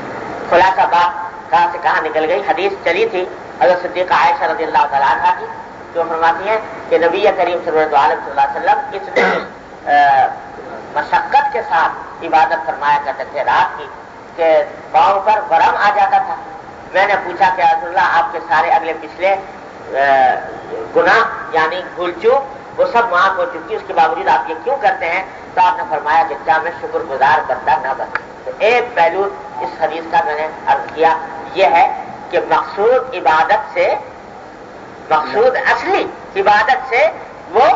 خلاصہ بات کہاں سے کہاں نکل گئی. حدیث چلی تھی حضرت صدیقہ عائشہ رضی اللہ تعالیٰ عنہا کی, جو فرماتی ہیں کہ نبی کریم سرورت عالم صلی اللہ علیہ وسلم اتنی مشقت کے ساتھ عبادت فرمایا کرتے تھے رات کی کہ پاؤں پر ورم آ جاتا تھا. میں نے پوچھا کہ رسول اللہ آپ کے سارے اگلے پچھلے گناہ یعنی بھول چوک وہ سب معاف ہو چکی, اس کے باوجود آپ یہ کیوں کرتے ہیں؟ تو آپ نے فرمایا کہ کیا میں شکر گزار بندہ نہ بن. تو ایک پہلو اس حدیث کا میں نے عرض کیا یہ ہے کہ مقصود عبادت سے, مقصود اصلی عبادت سے وہ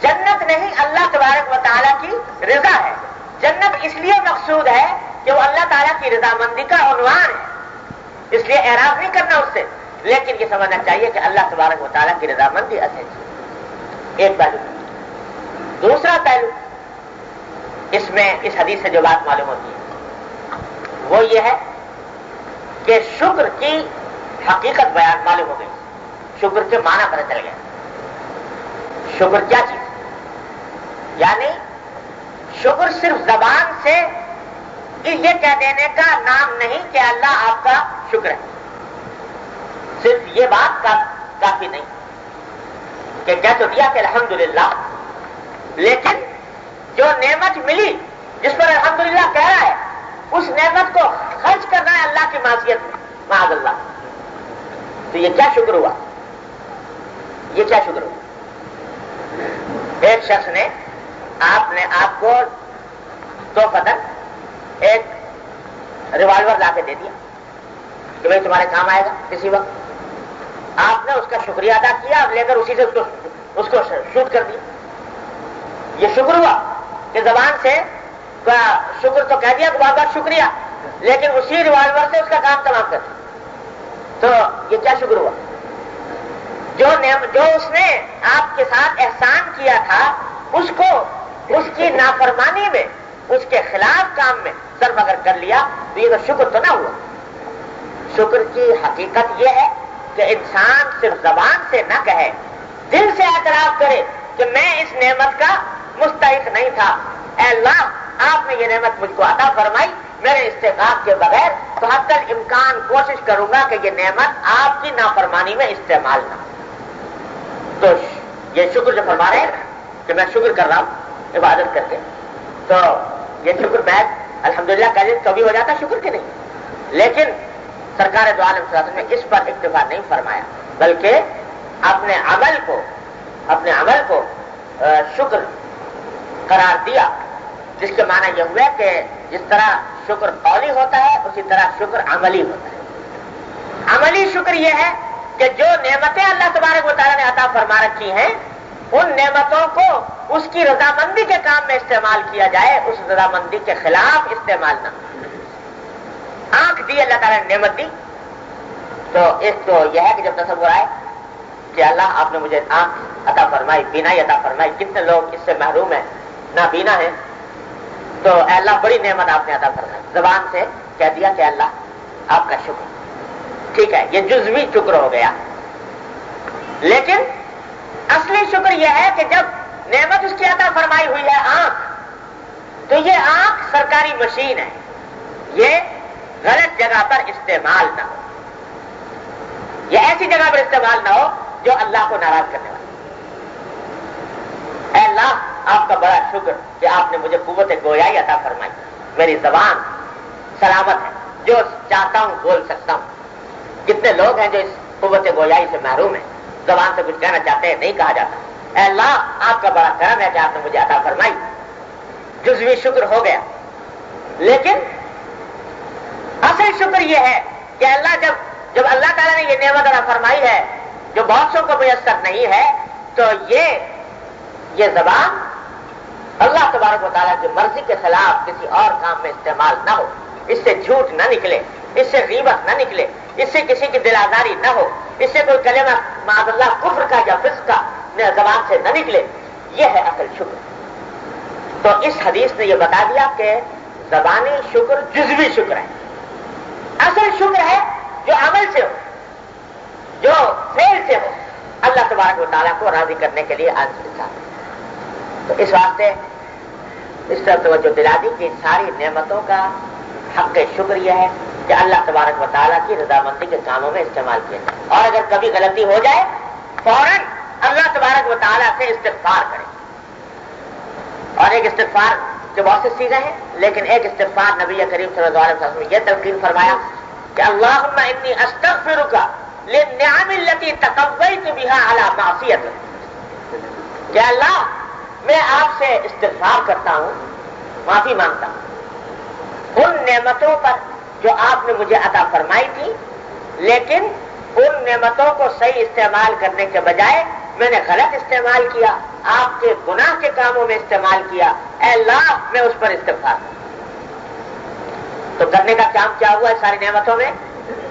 جنت نہیں اللہ تبارک و تعالیٰ کی رضا ہے. جنت اس لیے مقصود ہے کہ وہ اللہ تعالیٰ کی رضامندی کا عنوان ہے, اس لیے اعراض نہیں کرنا اس سے, لیکن یہ سمجھنا چاہیے کہ اللہ تبارک و تعالیٰ کی رضامندی اصل ہے. ایک پہلو. دوسرا پہلو اس میں اس حدیث سے جو بات معلوم ہوتی ہے وہ یہ ہے کہ شکر کی حقیقت بیان معلوم ہو گئی, شکر کے معنی پتہ چل گیا. شکر کیا چیز ہے؟ یعنی شکر صرف زبان سے یہ کہہ دینے کا نام نہیں کہ اللہ آپ کا شکر ہے. صرف یہ بات کافی نہیں کہ کہہ تو دیا کہ الحمدللہ, لیکن جو نعمت ملی جس پر الحمدللہ کہہ رہا ہے اس نعمت کو خرچ کرنا ہے اللہ کی معصیت میں, معاذ اللہ. تو یہ کیا شکر ہوا؟ یہ کیا شکر ہوا؟ ایک شخص نے آپ کو توفتاً ایک ریوالور لا کے دے دیا کہ بھائی تمہارے کام آئے گا کسی وقت. آپ نے اس کا شکریہ ادا کیا اور لے کر اسی سے اس کو شوٹ کر دیا. یہ شکر ہوا کہ زبان سے شکر تو کہہ دیا کہ بہت بہت شکریہ, لیکن اسی ریوالور سے اس کا کام تمام کر دیا. تو یہ کیا شکر ہوا؟ جو اس نے آپ کے ساتھ احسان کیا تھا اس کو اس کی نافرمانی میں, اس کے خلاف کام میں صرف اگر کر لیا تو یہ تو شکر تو نہ ہوا. شکر کی حقیقت یہ ہے کہ انسان صرف زبان سے نہ کہے, دل سے اعتراف کرے کہ میں اس نعمت کا مستحق نہیں تھا. اے اللہ آپ نے یہ نعمت مجھ کو عطا فرمائی, میرے استحقاق کے بغیر, تو حتی الامکان کوشش کروں گا کہ یہ نعمت آپ کی نافرمانی میں استعمال نہ ہو. تو یہ شکر جو فرما رہے ہیں کہ میں شکر کر رہا ہوں عبادت کر کے, تو یہ شکر میں الحمدللہ کہہ دیں تو بھی ہو جاتا شکر کے نہیں. لیکن سرکار دو عالم صلی اللہ علیہ وسلم نے اس پر اکتفا نہیں فرمایا, بلکہ اپنے عمل کو شکر قرار دیا, جس کے معنی یہ ہوا کہ جس طرح شکر قولی ہوتا ہے اسی طرح شکر عملی ہوتا ہے. عملی شکر یہ ہے کہ جو نعمتیں اللہ تبارک و تعالیٰ نے عطا فرما رکھی ہیں ان نعمتوں کو اس کی رضامندی کے کام میں استعمال کیا جائے, اس رضامندی کے خلاف استعمال نہ. آنکھ دی اللہ تعالیٰ نے نعمت دی, تو ایک تو یہ ہے کہ جب تصور آئے کہ اللہ آپ نے مجھے آنکھ عطا فرمائی, بینائی عطا فرمائی, کتنے لوگ اس سے محروم ہیں, نابینا ہیں, تو اے اللہ بڑی نعمت آپ نے عطا فرمائی. زبان سے کہہ دیا کہ اللہ آپ کا شکر, ٹھیک ہے, یہ جزوی شکر ہو گیا. لیکن اصلی شکر یہ ہے کہ جب نعمت اس کی عطا فرمائی ہوئی ہے آنکھ, تو یہ آنکھ سرکاری مشین ہے, یہ غلط جگہ پر استعمال نہ ہو, یہ ایسی جگہ پر استعمال نہ ہو جو اللہ کو ناراض کرنے والی. اے اللہ آپ کا بڑا شکر کہ آپ نے مجھے قوت گویائی عطا فرمائی, میری زبان سلامت ہے, جو چاہتا ہوں بول سکتا ہوں. کتنے لوگ ہیں جو اس قوت گویائی سے محروم ہیں, زبان سے کچھ کہنا چاہتے ہیں نہیں کہا جاتا. اے اللہ آپ کا بڑا کرم ہے کہ آپ نے مجھے عطا فرمائی, جزوی شکر ہو گیا. لیکن اصل شکر یہ ہے کہ اللہ جب اللہ تعالیٰ نے یہ نعمت عطا فرمائی ہے جو بہت سو کو میسر نہیں ہے, تو یہ زبان اللہ تبارک و تعالیٰ کی مرضی کے خلاف کسی اور کام میں استعمال نہ ہو, اس سے جھوٹ نہ نکلے, اس سے غیبت نہ نکلے, اس سے کسی کی دل آزاری نہ ہو, اس سے کوئی کلمہ معاذ اللہ کفر کا یا فسق کا زبان سے نہ نکلے. یہ ہے اصل شکر. تو اس حدیث نے یہ بتا دیا کہ زبانی شکر جزوی شکر ہے. اصل شکر ہے جو عمل سے ہو, جو فعل سے ہو, اللہ تبارک و تعالیٰ کو راضی کرنے کے لیے آج انسان. تو اس واسطے اس طرح توجہ دلا دی کہ ان ساری نعمتوں کا حق شکر یہ ہے کہ اللہ تبارک و تعالیٰ کی رضامندی کے کاموں میں استعمال کیا. اور اگر کبھی غلطی ہو جائے فوراً اللہ تبارک و تعالیٰ سے استغفار کریں. اور ایک استغفار کے بہت سے سیغے ہیں، لیکن ایک استغفار نبی کریم صلی اللہ علیہ وسلم نے یہ تلقین فرمایا کہ اللہم انی استغفرک للنعم التي تقویت بها علی معصیتک. کہ اللہ میں آپ سے استغفار کرتا ہوں، معافی مانگتا ہوں ان نعمتوں پر جو آپ نے مجھے عطا فرمائی تھی، لیکن ان نعمتوں کو صحیح استعمال کرنے کے بجائے میں نے غلط استعمال کیا، آپ کے گناہ کے کاموں میں استعمال کیا. اے اللہ میں اس پر استغفار کروں. تو کرنے کا کام کیا ہوا اس ساری نعمتوں میں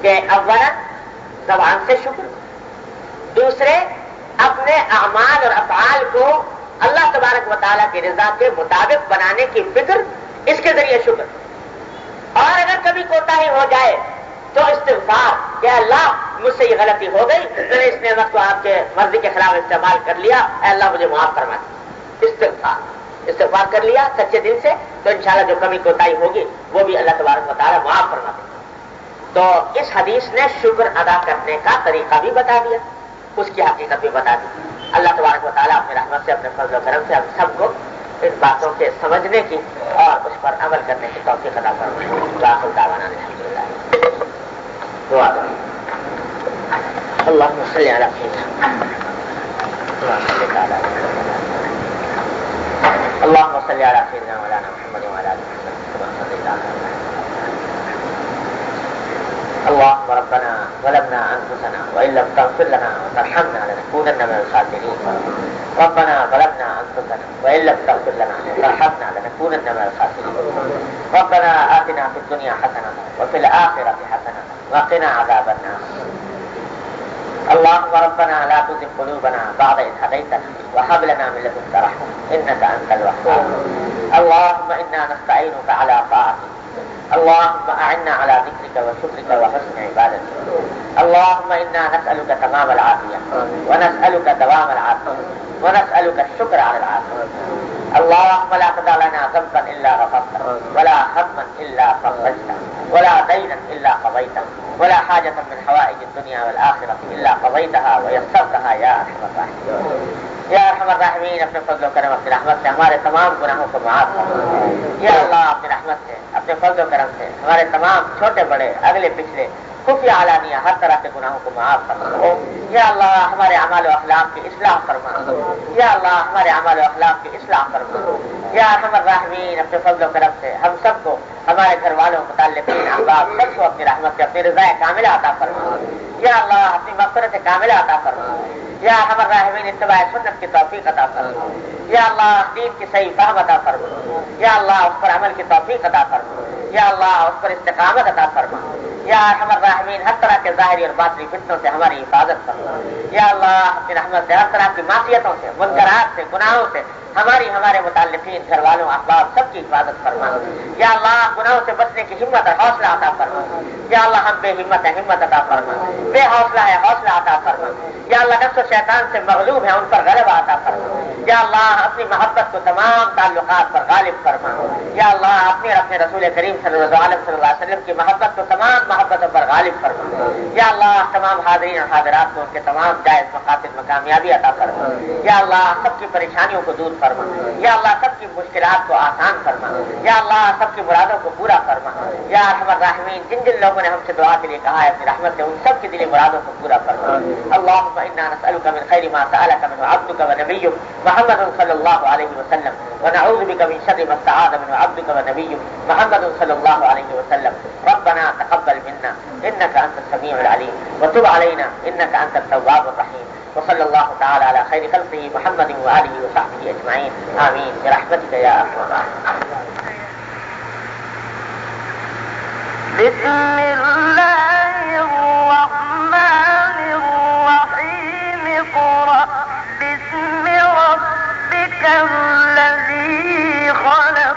کہ اولا زبان سے شکر، دوسرے اپنے اعمال اور افعال کو اللہ تبارک و تعالیٰ کی رضا کے مطابق بنانے کی فکر، اس کے ذریعے شکر. اور اگر کبھی کوتاہی ہو جائے تو استغفار کہ اللہ مجھ سے یہ غلطی ہو گئی، میں نے اس نعمت کو آپ کے مرضی کے خلاف استعمال کر لیا، اے اللہ مجھے معاف فرما دے. استغفار کر لیا سچے دل سے تو انشاءاللہ جو کمی کوتاہی ہوگی وہ بھی اللہ تبارک و تعالیٰ معاف فرما دے. تو اس حدیث نے شکر ادا کرنے کا طریقہ بھی بتا دیا، اس کی حقیقت بھی بتا دی. اللہ تبارک و تعالیٰ اپنے رحمت سے، اپنے فضل و کرم سے ہم سب کو ان باتوں کے سمجھنے کی اور اس پر عمل کرنے کی توفیق عطا فرمائے. وآخر دعوانا الحمدللہ. دعا کریں. اللهم صل على سيدنا اللهم صل على سيدنا مولانا محمد وعلى آله وصحبه كما صليت على اللهم ربنا ظلمنا أنفسنا وإن لم تغفر لنا وترحمنا لنكونن من الخاسرين. ربنا ظلمنا أنفسنا وإن لم تغفر لنا وترحمنا لنكونن من الخاسرين. ربنا آتنا في الدنيا حسنة وفي الآخرة حسنة وقنا عذاب النار. اللهم ربنا لا تزغ قلوبنا بعد إذ هديتنا وهب لنا من لدنك رحمة إنك أنت الوهاب. اللهم إنا نستعينك على طاعتك. اللهم أعنا على ذكرك وشكرك وحسن عبادتك. اللهم إنا نسألك تمام العافية ونسألك دوام العافية ونسألك الشكر على العافية. اللهم لا تدع لنا ذنبا إلا غفرته ولا هما إلا فرجته ولا دينا إلا قضيته ولا حاجة من حوائج الدنيا والآخرة إلا قضيتها ويسرتها يا أرحم الراحمين. یا ارحم الراحمین اپنے فضل و کرم اپنی رحمت سے ہمارے تمام گناہوں کو معاف فرما. یا اللہ اپنی رحمت سے اپنے فضل و کرم سے ہمارے تمام چھوٹے بڑے اگلے پچھلے خفیہ علانیہ ہر طرح کے گناہوں کو معاف فرما. یا اللہ ہمارے اعمال و اخلاق کی اصلاح فرما. یا اللہ ہمارے اعمال و اخلاق کی اصلاح فرما. یا ارحم الراحمین اپنے فضل و کرم سے ہم سب کو، ہمارے گھر والوں، متعلقین، احباب سب کو اپنی رحمت سے اپنی رضا کاملہ عطا فرما. یا اللہ اپنی مغفرت کاملہ عطا فرما. یا ارحم الراحمین اتباع سنت کی توفیق عطا فرما. یا اللہ دین کی صحیح فہم عطا فرما. یا اللہ اس پر عمل کی توفیق عطا فرما. یا اللہ اس پر استقامت عطا فرما. یا ارحم الراحمین ہر طرح کے ظاہری اور باطنی فتنوں سے ہماری حفاظت فرما. یا اللہ اپنی رحمت سے ہر طرح کی معصیتوں سے، منکرات سے، گناہوں سے ہمارے متعلقین، گھر والوں، احباب سب کی حفاظت فرما. یا اللہ گناہوں سے بچنے کی ہمت اور حوصلہ عطا فرما. یا اللہ ہم بے ہمت ہیں، ہمت عطا فرما. بے حوصلہ ہے، حوصلہ عطا فرما. یا اللہ نفس و شیطان سے مغلوب ہے، ان پر غلبہ عطا فرما. یا اللہ اپنی محبت کو تمام تعلقات پر غالب فرما. یا اللہ اپنے اور اپنے رسول کریم صلی اللہ علیہ وسلم کی محبت کو تمام محبتوں پر غالب فرما. یا اللہ تمام حاضرین اور حاضرات کو ان کے تمام جائز مقاصد میں کامیابی عطا فرما. یا اللہ سب کی پریشانیوں کو دور فرما. یا اللہ سب کی مشکلات کو آسان فرما. یا اللہ سب کی مرادوں کو پورا فرما. یا ارحم الراحمین جن جن لوگوں نے ہم سے دعا کے لیے کہا ہے اپنی رحمت سے ان سب کی دلی مرادوں کو پورا فرما. اللهم انا نسألك من خير ما سألك منه عبدك ونبيك محمد صلى الله عليه وسلم ونعوذ بك من شر ما استعاذ منه عبدك ونبيك محمد صلى الله عليه وسلم. ربنا تقبل منا انك انت السميع العليم وتب علينا انك انت التواب الرحيم. وصلى الله تعالى على خير خلقه محمد وآله وصحبه أجمعين آمين برحمتك يا أرحم الراحمين. بسم الله الرحمن الرحيم. اقرأ باسم ربك الذي خلق.